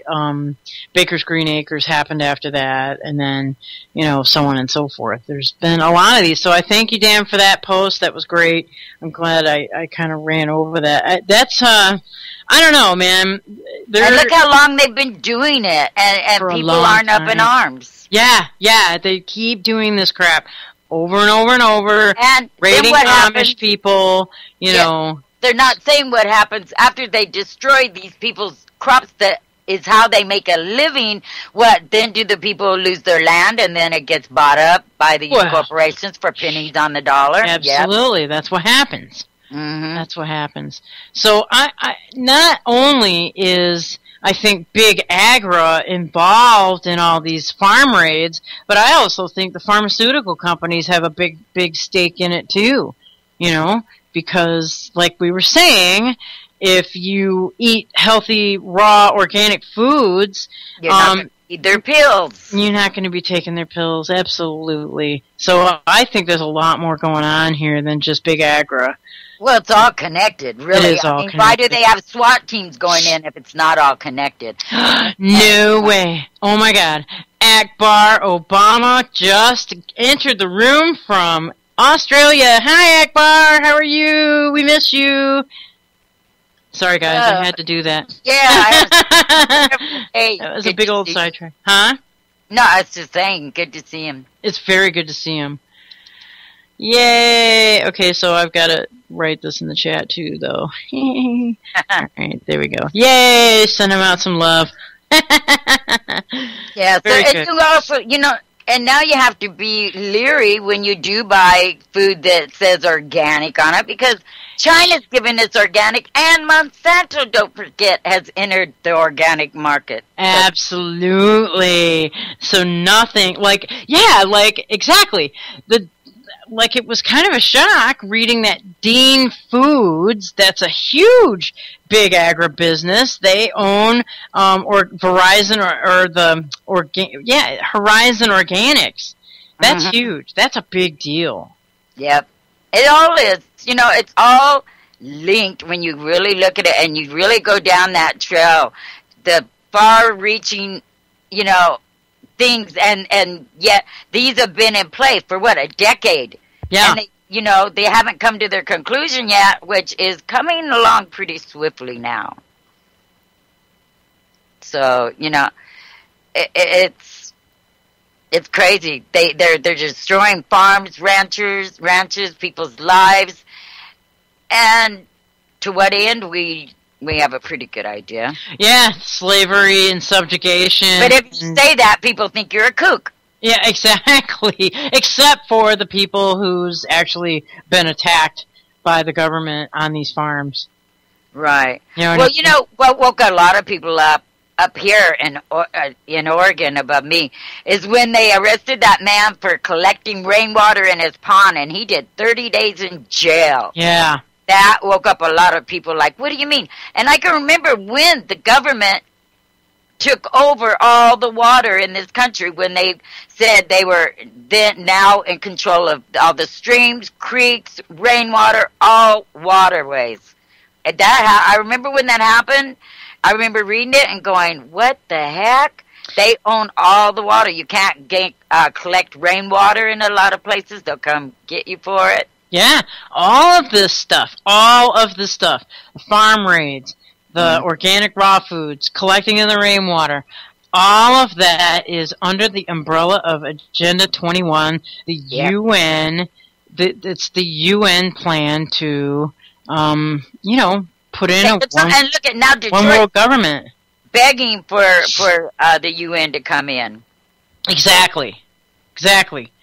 Baker's Green Acres happened after that, and then so on and so forth. There's been a lot of these, so I thank you, Dan, for that post. That was great. I'm glad I kind of ran over that. That's I don't know, man. And look how long they've been doing it, and people aren't up in arms. Yeah, they keep doing this crap over and over and over. And raiding Amish people, Yeah. They're not saying what happens after they destroy these people's crops. That is how they make a living. What then do the people lose their land, and then it gets bought up by these corporations for pennies on the dollar? Absolutely, yep. That's what happens. Mm-hmm. That's what happens. So I not only is I think Big Agra involved in all these farm raids, but I also think the pharmaceutical companies have a big stake in it too. Because, like we were saying, if you eat healthy, raw, organic foods, you're not going to eat their pills. You're not going to be taking their pills, absolutely. So I think there's a lot more going on here than just Big Agra. Well, it's all connected, really. It is all connected. Why do they have SWAT teams going in if it's not all connected? No way. Oh, my God. Akbar Obama just entered the room from Australia. Hi, Akbar. How are you? We miss you. Sorry, guys. I had to do that. Yeah. That was a big old sidetrack. Huh? No, I was just saying, good to see him. It's very good to see him. Yay. Okay, so I've got to write this in the chat, too, though. All right, there we go. Yay. Send him out some love. Yeah, so it's also, and now you have to be leery when you do buy food that says organic on it, because China's given its organic, and Monsanto, don't forget, has entered the organic market. Absolutely. So nothing, exactly. It was kind of a shock reading that Dean Foods, that's a huge big agribusiness. They own Verizon Horizon Organics. That's huge. That's a big deal. Yep. It all is. It's all linked when you really look at it and you really go down that trail. The far-reaching, things, and yet these have been in place for a decade. Yeah. And they haven't come to their conclusion yet, which is coming along pretty swiftly now. So, it's crazy. They're destroying farms, ranches, people's lives, and to what end we have a pretty good idea. Yeah, slavery and subjugation. But if you say that, people think you're a kook. Yeah, exactly. Except for the people who's actually been attacked by the government on these farms. Right. What woke a lot of people up here in Oregon above me is when they arrested that man for collecting rainwater in his pond, and he did 30 days in jail. Yeah. That woke up a lot of people like, what do you mean? And I can remember when the government took over all the water in this country, when they said they were then now in control of all the streams, creeks, rainwater, all waterways. I remember when that happened. I remember reading it and going, what the heck? They own all the water. You can't collect rainwater in a lot of places. They'll come get you for it. Yeah, all of this stuff, the farm raids, the organic raw foods, collecting of the rainwater, all of that is under the umbrella of Agenda 21, the UN. It's the UN plan to, put in and look at now Detroit one world government. Begging for the UN to come in. Exactly,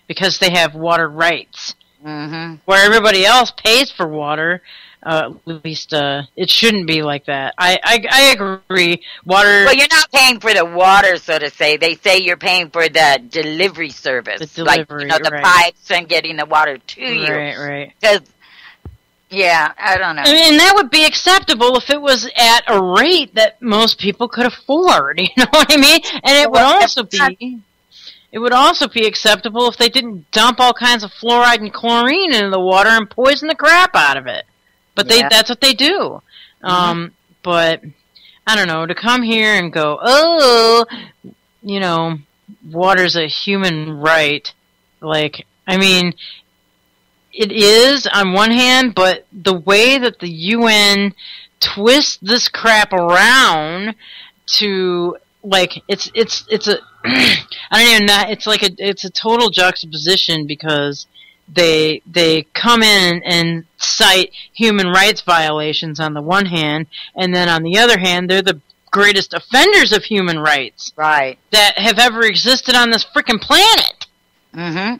because they have water rights. Mm-hmm. Where everybody else pays for water, at least it shouldn't be like that. I agree. Water. Well, you're not paying for the water, so to say. They say you're paying for the delivery service, the delivery, like the pipes and getting the water to you. Right. Because, yeah, I don't know. I mean, that would be acceptable if it was at a rate that most people could afford. You know what I mean? And it would also be. It would also be acceptable if they didn't dump all kinds of fluoride and chlorine into the water and poison the crap out of it. But that's what they do. But, I don't know, to come here and go, water's a human right. Like, I mean, it is on one hand, but the way that the UN twists this crap around to... Like it's a I don't even know, it's a total juxtaposition because they come in and cite human rights violations on the one hand, and then on the other hand they're the greatest offenders of human rights that have ever existed on this freaking planet. Mm-hmm.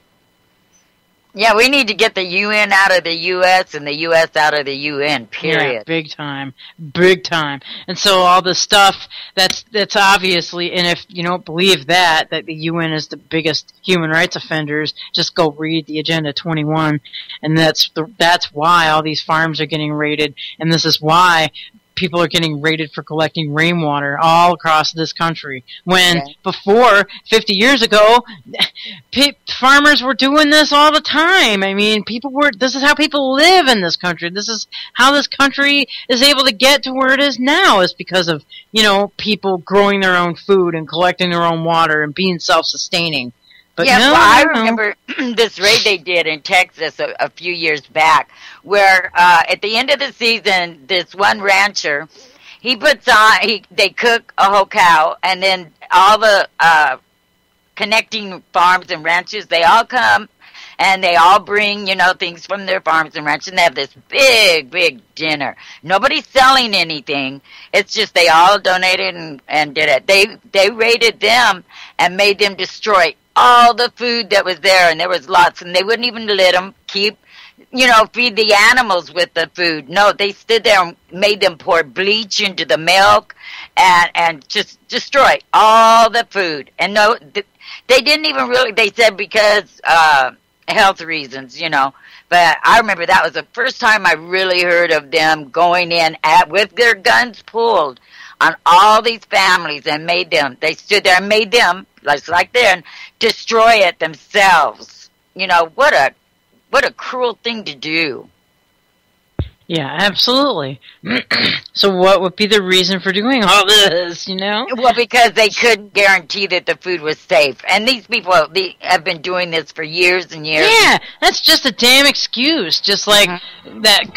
Yeah, we need to get the UN out of the U.S. and the U.S. out of the UN, period. Yeah, big time. And so all the stuff that's obviously, and if you don't believe that the UN is the biggest human rights offenders, just go read the Agenda 21, and that's why all these farms are getting raided, and this is why people are getting raided for collecting rainwater all across this country. When before, 50 years ago, farmers were doing this all the time. I mean, this is how people live in this country. This is how this country is able to get to where it is now, is because of, people growing their own food and collecting their own water and being self-sustaining. But I remember this raid they did in Texas a few years back, where at the end of the season, this one rancher, he puts on, they cook a whole cow, and then all the connecting farms and ranches, they all come, and they all bring, things from their farms and ranches, and they have this big, big dinner. Nobody's selling anything. It's just they all donated and did it. They raided them and made them destroy all the food that was there, and there was lots, and they wouldn't even let them feed the animals with the food. No, they stood there and made them pour bleach into the milk and just destroy all the food. And no, they didn't even really, they said because health reasons, But I remember that was the first time I really heard of them going in with their guns pulled on all these families and they stood there and made them, like then, destroy it themselves. What a cruel thing to do. Yeah, absolutely. So what would be the reason for doing all this, Well, because they couldn't guarantee that the food was safe. And these people, they have been doing this for years and years. Yeah, that's just a damn excuse. Just like that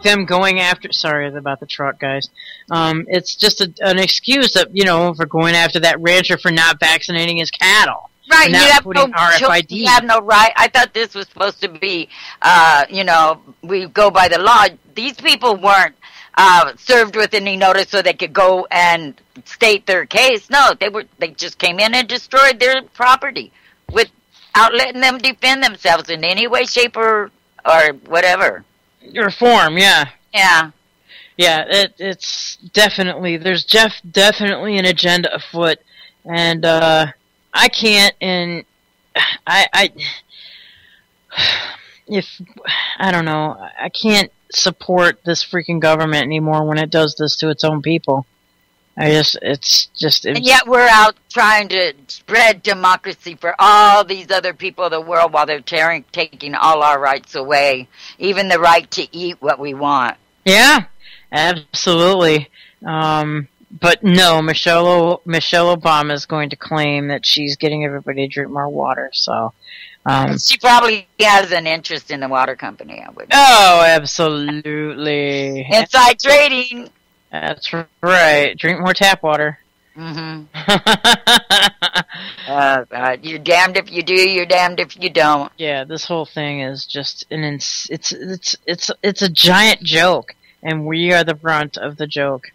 them going after, sorry about the truck, guys. It's just an excuse that, for going after that rancher for not vaccinating his cattle. Right, you have no right. I thought this was supposed to be, we go by the law. These people weren't served with any notice so they could go and state their case. No, they just came in and destroyed their property without letting them defend themselves in any way, shape, or whatever. Or form, yeah. Yeah. Yeah, it's definitely, there's definitely an agenda afoot, and I can't, and I don't know, I can't support this freaking government anymore when it does this to its own people. And yet we're out trying to spread democracy for all these other people of the world while they're taking all our rights away, even the right to eat what we want. Yeah, absolutely. But no, Michelle Obama is going to claim that she's getting everybody to drink more water. So She probably has an interest in the water company, I would. Oh, absolutely. Inside trading. That's right. Drink more tap water. Mm-hmm. You're damned if you do. You're damned if you don't. Yeah, this whole thing is just it's a giant joke, and we are the brunt of the joke.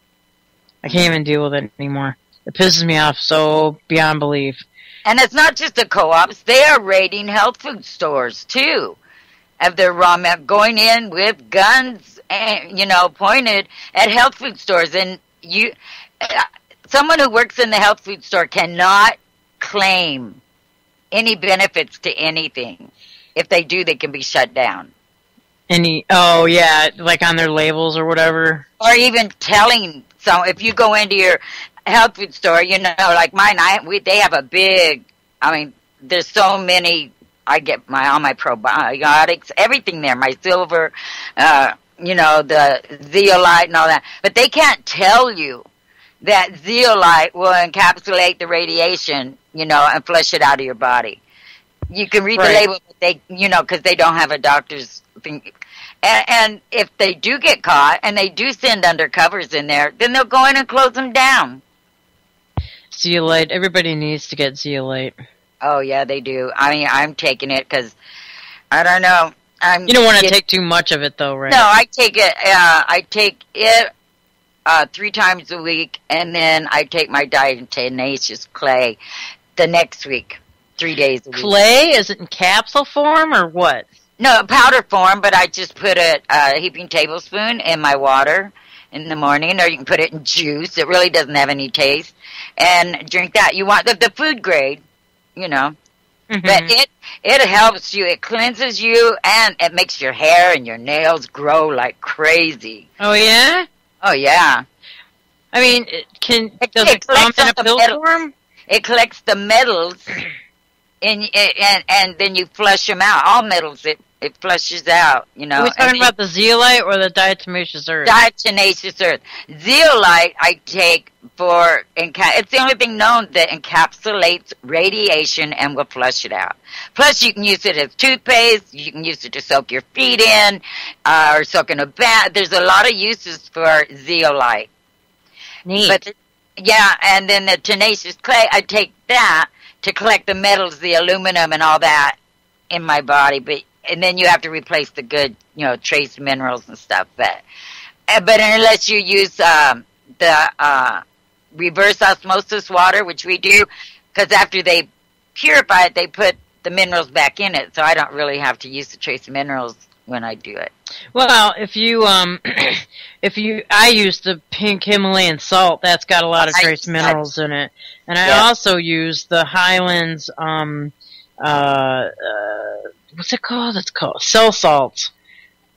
I can't even deal with it anymore. It pisses me off so beyond belief. And it's not just the co-ops; they are raiding health food stores too. Of their raw milk, going in with guns, and pointed at health food stores, and someone who works in the health food store cannot claim any benefits to anything. If they do, they can be shut down. Oh yeah, like on their labels or whatever. Or even telling. So if you go into your health food store, like mine, they have a big. I mean, there's so many. I get all my probiotics, everything there. My silver, the zeolite and all that. But they can't tell you that zeolite will encapsulate the radiation, and flush it out of your body. You can read the label, but because they don't have a doctor's thing. And if they do get caught and they do send undercovers in there, then they'll go in and close them down. Zeolite. Everybody needs to get zeolite. Oh, yeah, they do. I mean, I'm taking it because, I don't know. You don't want to take too much of it, though, right? No, I take it 3 times a week, and then I take my diatomaceous clay the next week, 3 days a week. Clay? Is it in capsule form or what? No, powder form, but I just put a heaping tablespoon in my water in the morning, or you can put it in juice. It really doesn't have any taste. And drink that. You want the food grade, Mm-hmm. But it helps you. It cleanses you, and it makes your hair and your nails grow like crazy. Oh, yeah? Oh, yeah. I mean, does it come in a pill form? It collects the metals, and then you flush them out. All metals, it flushes out, Are we talking about the zeolite or the diatomaceous earth? Diatomaceous earth. Zeolite I take it's the only thing known that encapsulates radiation and will flush it out. Plus, you can use it as toothpaste. You can use it to soak your feet in, or soak in a bath. There's a lot of uses for zeolite. Neat. But and then the tenacious clay, I take that to collect the metals, the aluminum, and all that in my body. And then you have to replace the good, trace minerals and stuff. But unless you use the reverse osmosis water, which we do, because after they purify it, they put the minerals back in it. So I don't really have to use the trace minerals when I do it. Well, I use the pink Himalayan salt. That's got a lot of trace minerals in it, and I also use the Highlands. What's it called? It's called cell salts.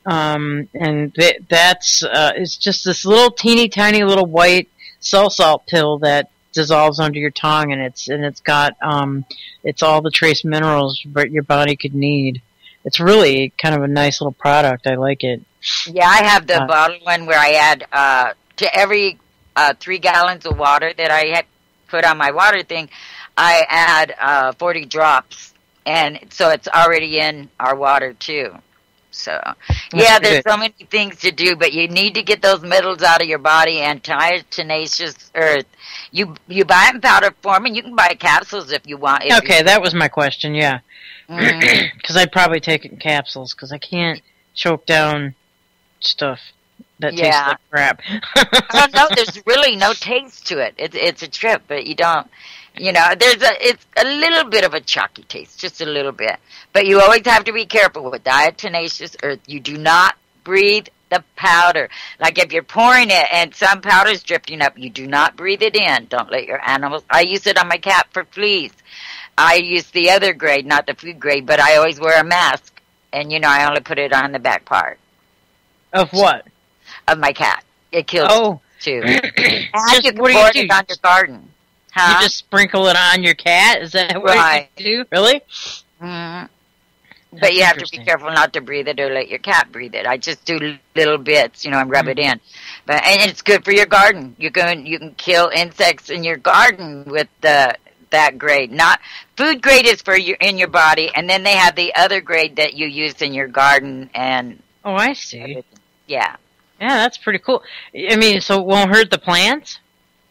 And that's it's just this little teeny tiny little white cell salt pill that dissolves under your tongue, and it's got it's all the trace minerals your body could need. It's really kind of a nice little product. I like it. Yeah, I have the bottle one where I add to every 3 gallons of water that I had put on my water thing, I add 40 drops, and so it's already in our water too. So, there's so many things to do, but you need to get those metals out of your body, and tenacious earth. You buy it in powder form, and you can buy capsules if you want. Okay, that was my question, yeah. Because I'd probably take it in capsules, because I can't choke down stuff that tastes like crap. I don't know, there's really no taste to it. It's a trip, but you don't... it's a little bit of a chalky taste, just a little bit. But you always have to be careful with diatomaceous earth. You do not breathe the powder. Like if you're pouring it and some powder's drifting up, you do not breathe it in. Don't let your animals... I use it on my cat for fleas. I use the other grade, not the food grade, but I always wear a mask. And, I only put it on the back part. Of what? Of my cat. It kills too. And you can pour it on your garden. Huh? You just sprinkle it on your cat? Is that what you do? Really? Mm-hmm. But you have to be careful not to breathe it or let your cat breathe it. I just do little bits, and rub it in. And it's good for your garden. You can kill insects in your garden with that grade. Not food grade is for in your body, and then they have the other grade that you use in your garden. And oh, I see. Everything. Yeah. Yeah, that's pretty cool. I mean, so it won't hurt the plants?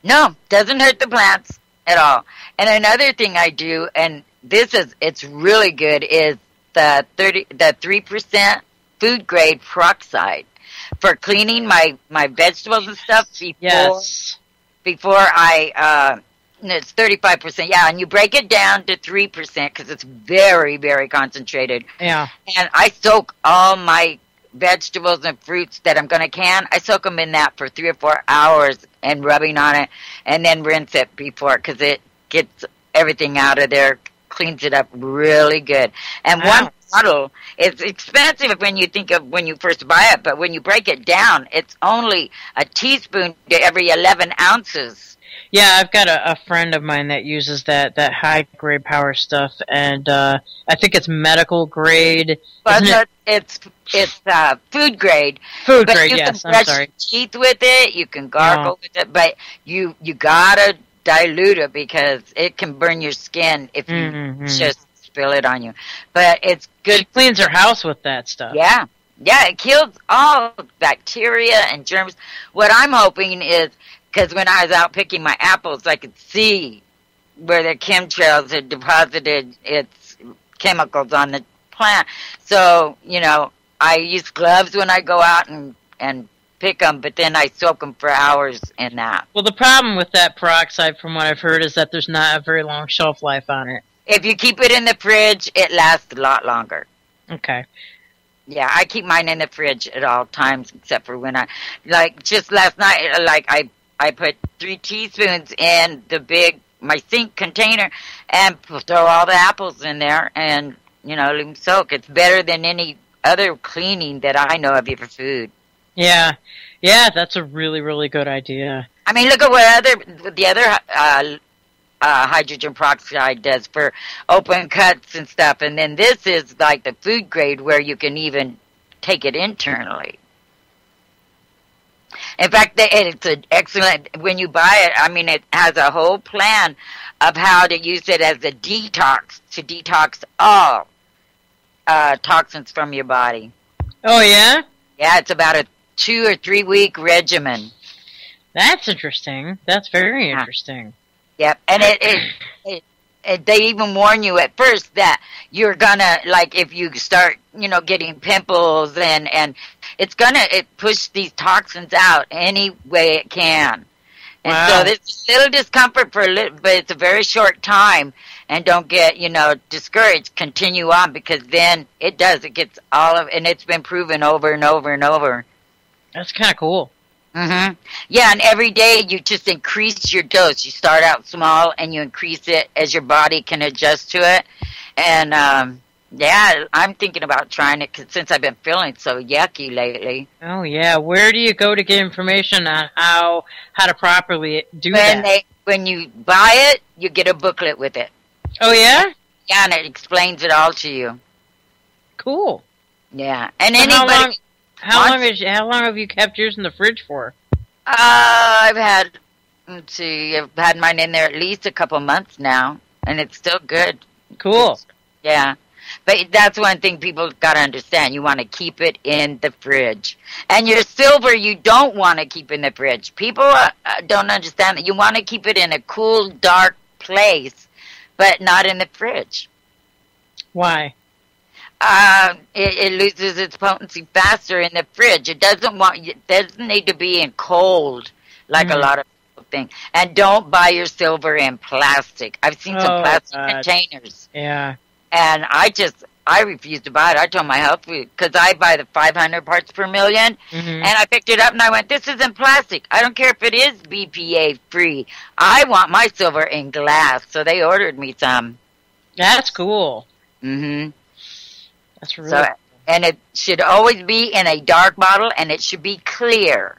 No, doesn't hurt the plants at all. And another thing I do, and it's really good, is the 3% food grade peroxide for cleaning my vegetables and stuff before I it's 35%. Yeah, and you break it down to 3% because it's very, very concentrated. Yeah. And I soak all my vegetables and fruits that I'm going to can. I soak them in that for 3 or 4 hours and rubbing on it, and then rinse it before, because it gets everything out of there, cleans it up really good. And one bottle, it's expensive when you first buy it, but when you break it down, it's only a teaspoon to every 11 ounces. Yeah, I've got a friend of mine that uses that high grade power stuff, and I think it's medical grade. But it's food grade. Food grade, yes. You can brush your teeth with it. You can gargle with it, but you gotta dilute it because it can burn your skin if you just spill it on you. But it's good. She cleans her house with that stuff. Yeah, it kills all bacteria and germs. What I'm hoping is, because when I was out picking my apples, I could see where the chemtrails had deposited its chemicals on the plant. So, I use gloves when I go out and pick them, but then I soak them for hours in that. Well, the problem with that peroxide, from what I've heard, is that there's not a very long shelf life on it. If you keep it in the fridge, it lasts a lot longer. Okay. Yeah, I keep mine in the fridge at all times, except for when just last night, I put 3 teaspoons in my sink container and throw all the apples in there and, let them soak. It's better than any other cleaning that I know of for food. Yeah. Yeah, that's a really, really good idea. I mean, look at what the other hydrogen peroxide does for open cuts and stuff. And then this is like the food grade where you can even take it internally. In fact, it's an excellent, when you buy it, I mean, it has a whole plan of how to use it as a detox, to detox all toxins from your body. Oh, yeah? Yeah, it's about a 2 or 3 week regimen. That's interesting. That's very interesting. Yep, and they even warn you at first that you're gonna, if you start, getting pimples and it push these toxins out any way it can. And so there's a little discomfort for a little, but it's a very short time. And don't get, discouraged. Continue on, because then it gets and it's been proven over and over and over. That's kind of cool. Mm-hmm. Yeah, and every day you just increase your dose. You start out small and you increase it as your body can adjust to it. And, I'm thinking about trying it since I've been feeling so yucky lately. Oh, yeah. Where do you go to get information on how to properly do that? When you buy it, you get a booklet with it. Oh, yeah? Yeah, and it explains it all to you. Cool. Yeah. And anybody... How long have you kept yours in the fridge for? I've had mine in there at least a couple months now, and it's still good. Cool. Yeah. But that's one thing people got to understand. You want to keep it in the fridge. And your silver, you don't want to keep in the fridge. People don't understand that. You want to keep it in a cool, dark place, but not in the fridge. Why? It loses its potency faster in the fridge. It doesn't need to be in cold like a lot of people think. And don't buy your silver in plastic. I've seen some plastic containers. Yeah. And I refused to buy it. I told my health food, because I buy the 500 parts per million, and I picked it up and I went, this isn't plastic. I don't care if it is BPA free. I want my silver in glass. So they ordered me some. That's cool. Mm-hmm. That's really cool. And it should always be in a dark bottle, and it should be clear.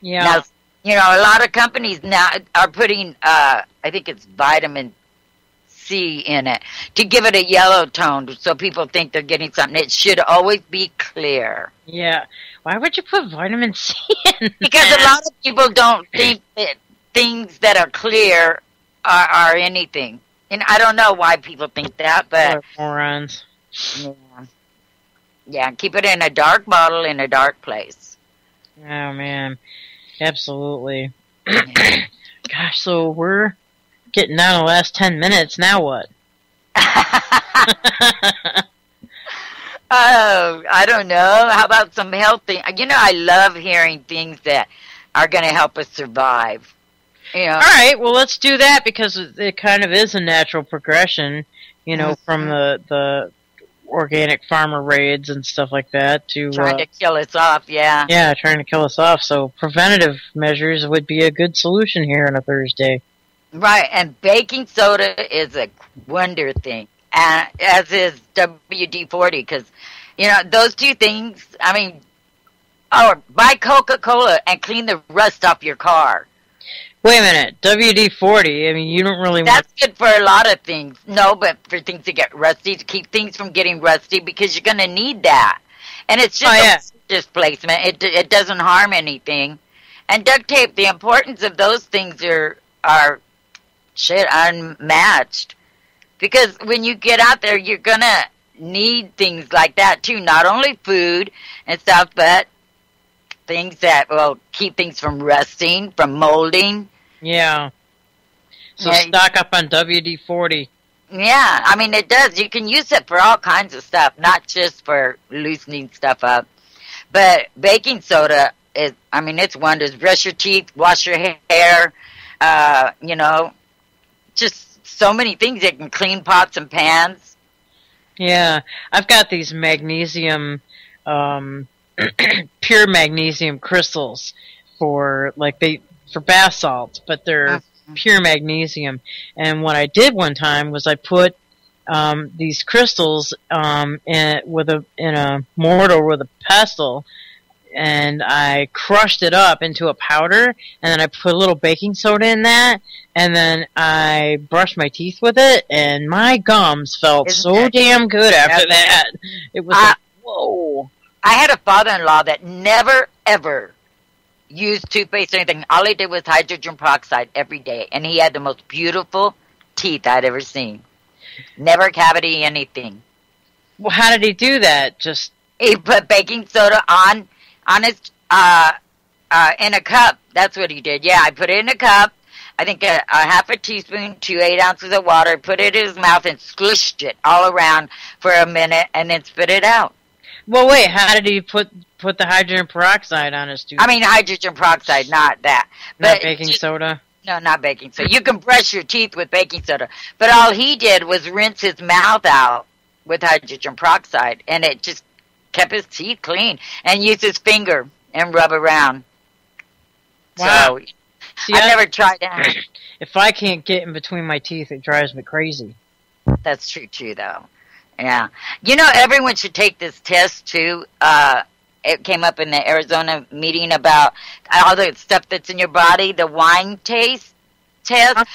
Yeah. Now, a lot of companies now are putting, I think it's vitamin C in it to give it a yellow tone so people think they're getting something. It should always be clear. Yeah. Why would you put vitamin C in Because that? a lot of people don't think that things that are clear are anything. And I don't know why people think that, but... Morons. Yeah, keep it in a dark bottle in a dark place. Oh, man. Absolutely. Gosh, so we're getting down to the last 10 minutes. Now what? Oh, I don't know. How about some healthy? You know, I love hearing things that are going to help us survive. You know. All right, well, let's do that because it kind of is a natural progression, you know, from the organic farmer raids and stuff like that to... Trying to kill us off, yeah. Yeah, trying to kill us off. So preventative measures would be a good solution here on a Thursday. Right, and baking soda is a wonder thing, as is WD-40, because, you know, those two things, I mean, or buy Coca-Cola and clean the rust off your car. Wait a minute, WD-40, I mean, you don't really That's good for a lot of things. No, but for things to get rusty, to keep things from getting rusty, because you're going to need that. And it's just a displacement. It doesn't harm anything. And duct tape, the importance of those things are unmatched. Because when you get out there, you're going to need things like that, too. Not only food and stuff, but things that will keep things from rusting, from molding. Yeah. So stock up on WD-40. Yeah, I mean, it does. You can use it for all kinds of stuff, not just for loosening stuff up. But baking soda is, I mean, it's wonders. Brush your teeth, wash your hair, you know, just so many things that can clean pots and pans. Yeah, I've got these magnesium, pure magnesium crystals for bath salts, but they're pure magnesium. And what I did one time was I put these crystals in a mortar with a pestle, and I crushed it up into a powder, and then I put a little baking soda in that, and then I brushed my teeth with it, and my gums felt so damn good after that. It was like, whoa. I had a father-in-law that never, ever used toothpaste or anything. All he did was hydrogen peroxide every day, and he had the most beautiful teeth I'd ever seen. Never cavity, anything. Well, how did he do that? He put baking soda on his in a cup. That's what he did. Yeah, I put it in a cup. I think a half a teaspoon to 8 ounces of water. Put it in his mouth and squished it all around for a minute, and then spit it out. Well, wait. How did he put the hydrogen peroxide on his tooth? I mean, hydrogen peroxide, not that. Not baking soda? No, not baking soda. You can brush your teeth with baking soda. But all he did was rinse his mouth out with hydrogen peroxide, and it just kept his teeth clean. And use his finger and rub around. Wow. So, see, I've never tried that. If I can't get in between my teeth, it drives me crazy. That's true, too, though. Yeah. You know, everyone should take this test, too. It came up in the Arizona meeting about all the stuff that's in your body, the wine taste test.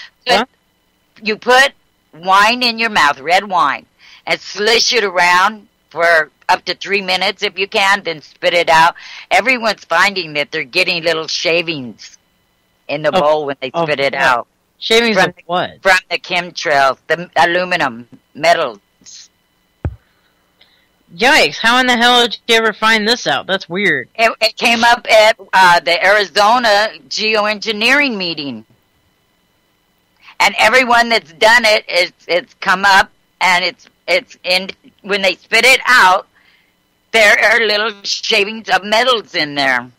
You put wine in your mouth, red wine, and slish it around for up to 3 minutes if you can, then spit it out. Everyone's finding that they're getting little shavings in the bowl when they spit it out. Shavings of what? From the chemtrails, the aluminum, metals. Yikes, how in the hell did you ever find this out? That's weird. It came up at the Arizona geoengineering meeting. And everyone that's done it, it's come up, and it's in, when they spit it out, there are little shavings of metals in there.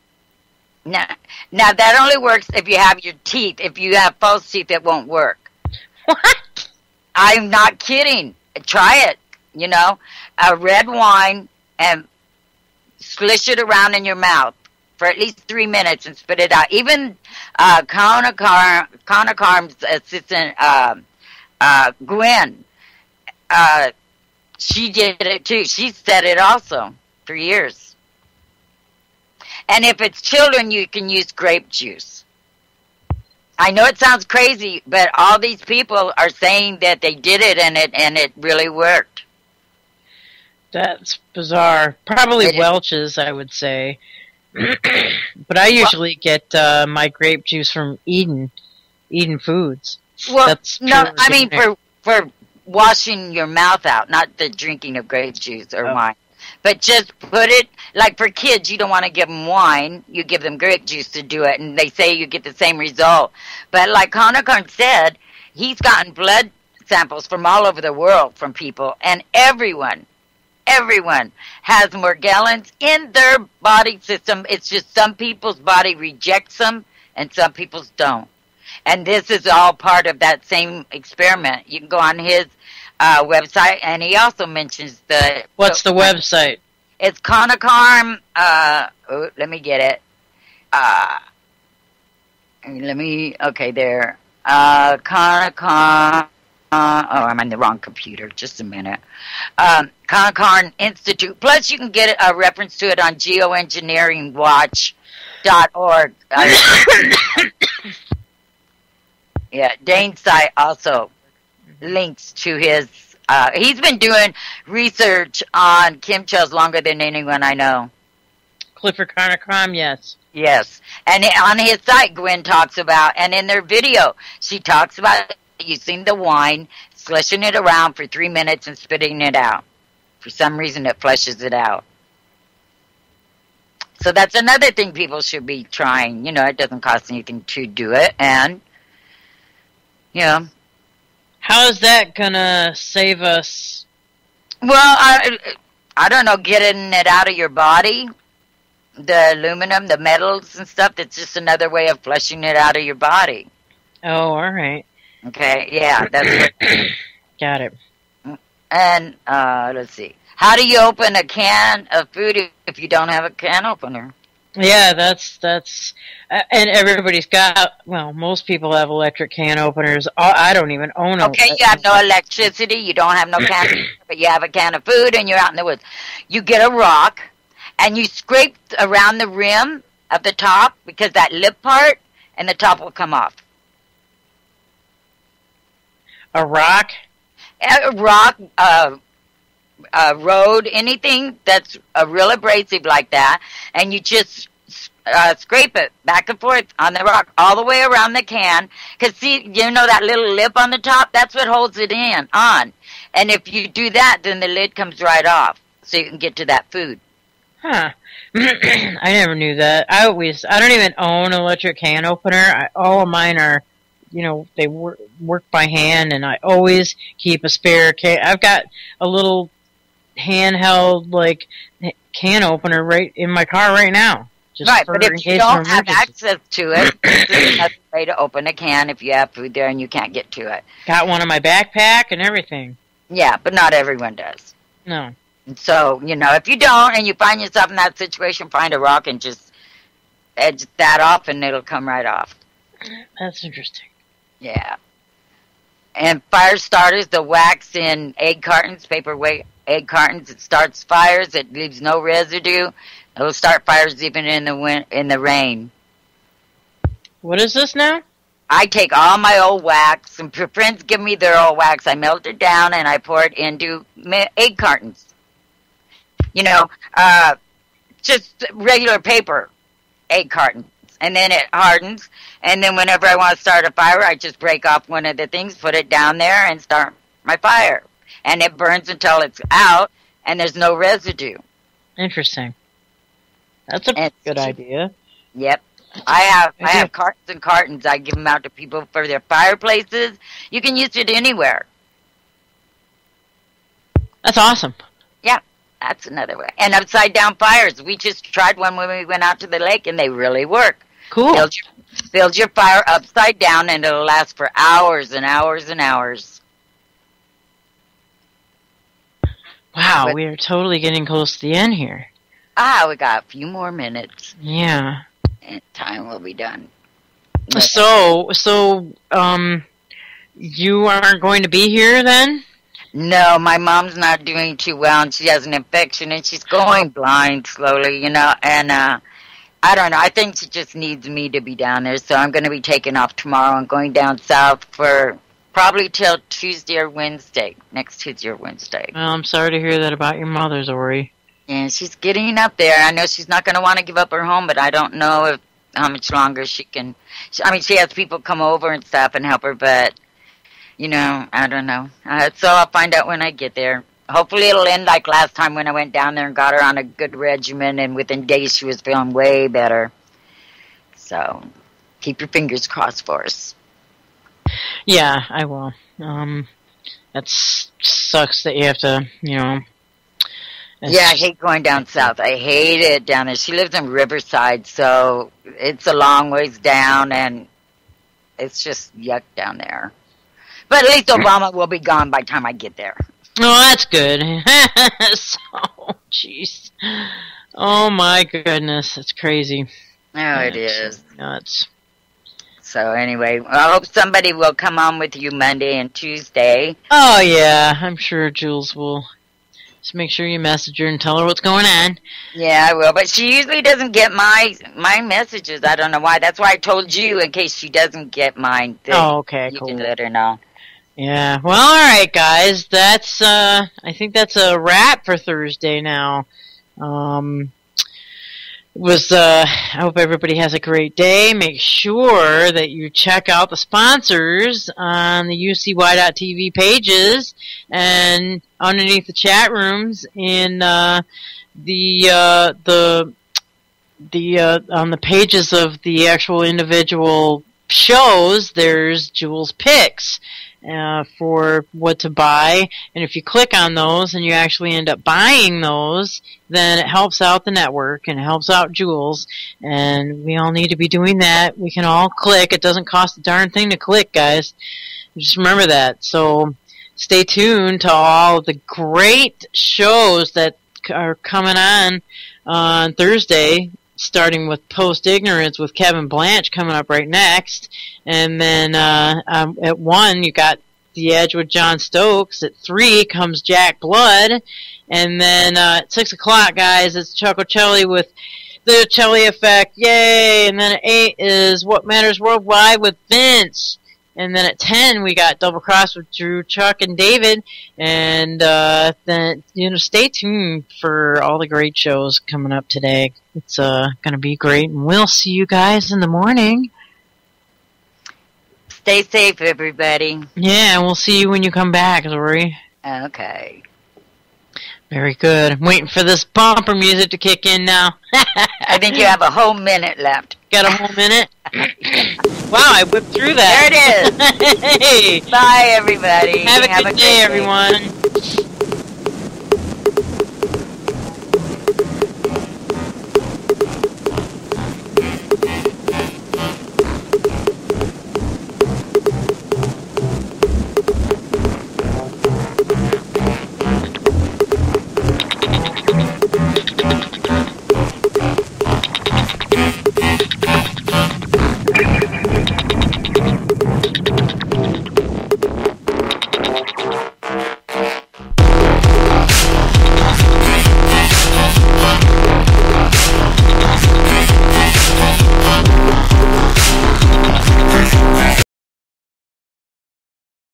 Now that only works if you have your teeth. If you have false teeth, it won't work. What? I'm not kidding. Try it. You know, a red wine, and slish it around in your mouth for at least 3 minutes and spit it out. Even Connor Carm's assistant, Gwen, she did it too. She said it also for years. And if it's children, you can use grape juice. I know it sounds crazy, but all these people are saying that they did it and it really worked. That's bizarre. Probably Welch's, I would say. But I usually get my grape juice from Eden Foods. Well, That's no, I mean for washing your mouth out, not the drinking of grape juice or wine. But just put it, like for kids, you don't want to give them wine. You give them grape juice to do it, and they say you get the same result. But like Conacorn said, he's gotten blood samples from all over the world from people, and everyone has Morgellons in their body system. It's just some people's body rejects them, and some people's don't. And this is all part of that same experiment. You can go on his website, and he also mentions the... What's the website? It's Conacorn, let me get it. Okay, there. Conacorn, I'm on the wrong computer, just a minute. Conacorn Institute. Plus, you can get a reference to it on geoengineeringwatch.org. Yeah, Dane's site also links to his... he's been doing research on chemtrails longer than anyone I know. Clifford Conacorn, yes. Yes. And on his site, Gwen talks about, and in their video, she talks about using the wine, slushing it around for 3 minutes and spitting it out. For some reason, it flushes it out. So that's another thing people should be trying. You know, it doesn't cost anything to do it, and... Yeah. How is that gonna save us? Well, I don't know, getting it out of your body, the aluminum, the metals and stuff. That's just another way of flushing it out of your body. Oh, all right. Okay, yeah, that's what. Got it. And let's see. How do you open a can of food if you don't have a can opener? Yeah, that's and everybody's got, well, most people have electric can openers. I don't even own them. Okay, you have no electricity, you don't have no can, but you have a can of food and you're out in the woods. You get a rock and you scrape around the rim of the top because that lip part and the top will come off. A rock? A rock, a road, anything that's real abrasive like that, and you just scrape it back and forth on the rock all the way around the can. Because, see, you know that little lip on the top? That's what holds it on. And if you do that, then the lid comes right off, so you can get to that food. Huh. I never knew that. I don't even own an electric can opener. All of mine are, you know, they work by hand, and I always keep a spare can. I've got a little handheld, like, can opener right in my car right now. Just right, but if you don't have access to it, there's another way to open a can if you have food there and you can't get to it. Got one in my backpack and everything. Yeah, but not everyone does. No. And so, you know, if you don't and you find yourself in that situation, find a rock and just edge that off and it'll come right off. That's interesting. Yeah. And fire starters, the wax in egg cartons, paperweight egg cartons, it starts fires, it leaves no residue. It'll start fires even in the rain. What is this now? I take all my old wax, and friends give me their old wax. I melt it down, and I pour it into egg cartons. You know, just regular paper egg cartons. And then it hardens, and then whenever I want to start a fire, I just break off one of the things, put it down there, and start my fire. And it burns until it's out, and there's no residue. Interesting. That's a good idea. Yep. I have cartons and cartons. I give them out to people for their fireplaces. You can use it anywhere. That's awesome. Yeah, that's another way. And upside down fires. We just tried one when we went out to the lake, and they really work. Cool. Build your fire upside down, and it'll last for hours and hours and hours. Wow, we are totally getting close to the end here. We got a few more minutes. Yeah. And time will be done. So, you aren't going to be here then? No, my mom's not doing too well, and she has an infection, and she's going blind slowly, you know, and I don't know. I think she just needs me to be down there, so I'm going to be taking off tomorrow and going down south for probably till Tuesday or Wednesday, next Tuesday or Wednesday. Well, I'm sorry to hear that about your mother, Ori. And she's getting up there. I know she's not going to want to give up her home, but I don't know how much longer she can. I mean, she has people come over and stuff and help her, but, I don't know. So I'll find out when I get there. Hopefully it'll end like last time when I went down there and got her on a good regimen, and within days she was feeling way better. So keep your fingers crossed for us. Yeah, I will. That sucks that you have to, Yeah, I hate going down south. I hate it down there. She lives in Riverside, so it's a long ways down, and it's just yuck down there. But at least Obama will be gone by the time I get there. Oh, that's good. So, jeez. Oh, my goodness. That's crazy. Oh, it is. Nuts. So, anyway, I hope somebody will come on with you Monday and Tuesday. Oh, yeah. I'm sure Jules will. Just make sure you message her and tell her what's going on. Yeah, I will. But she usually doesn't get my messages. I don't know why. That's why I told you in case she doesn't get mine. Oh, okay, you cool. can let her know. Yeah. Well, all right, guys. That's I think that's a wrap for Thursday now. I hope everybody has a great day. Make sure that you check out the sponsors on the UCY.TV pages and underneath the chat rooms in on the pages of the actual individual shows. There's Jules Picks for what to buy, and if you click on those and you actually end up buying those, then it helps out the network and it helps out Jules, and we all need to be doing that. We can all click. It doesn't cost a darn thing to click, guys. Just remember that. So stay tuned to all the great shows that are coming on Thursday, starting with Post Ignorance with Kevin Blanche coming up right next. And then at 1, you got The Edge with John Stokes. At 3 comes Jack Blood. And then at 6 o'clock, guys, it's Chococelli with The Celli Effect. Yay! And then at 8 is What Matters Worldwide with Vince. And then at 10, we got Double Cross with Drew, Chuck, and David. And then, stay tuned for all the great shows coming up today. It's going to be great. And we'll see you guys in the morning. Stay safe, everybody. Yeah, and we'll see you when you come back, Lori. Okay. Very good. I'm waiting for this bumper music to kick in now. I think you have a whole minute left. Got a whole minute? Wow, I whipped through that. There it is. Hey. Bye, everybody. Have a good day, everyone.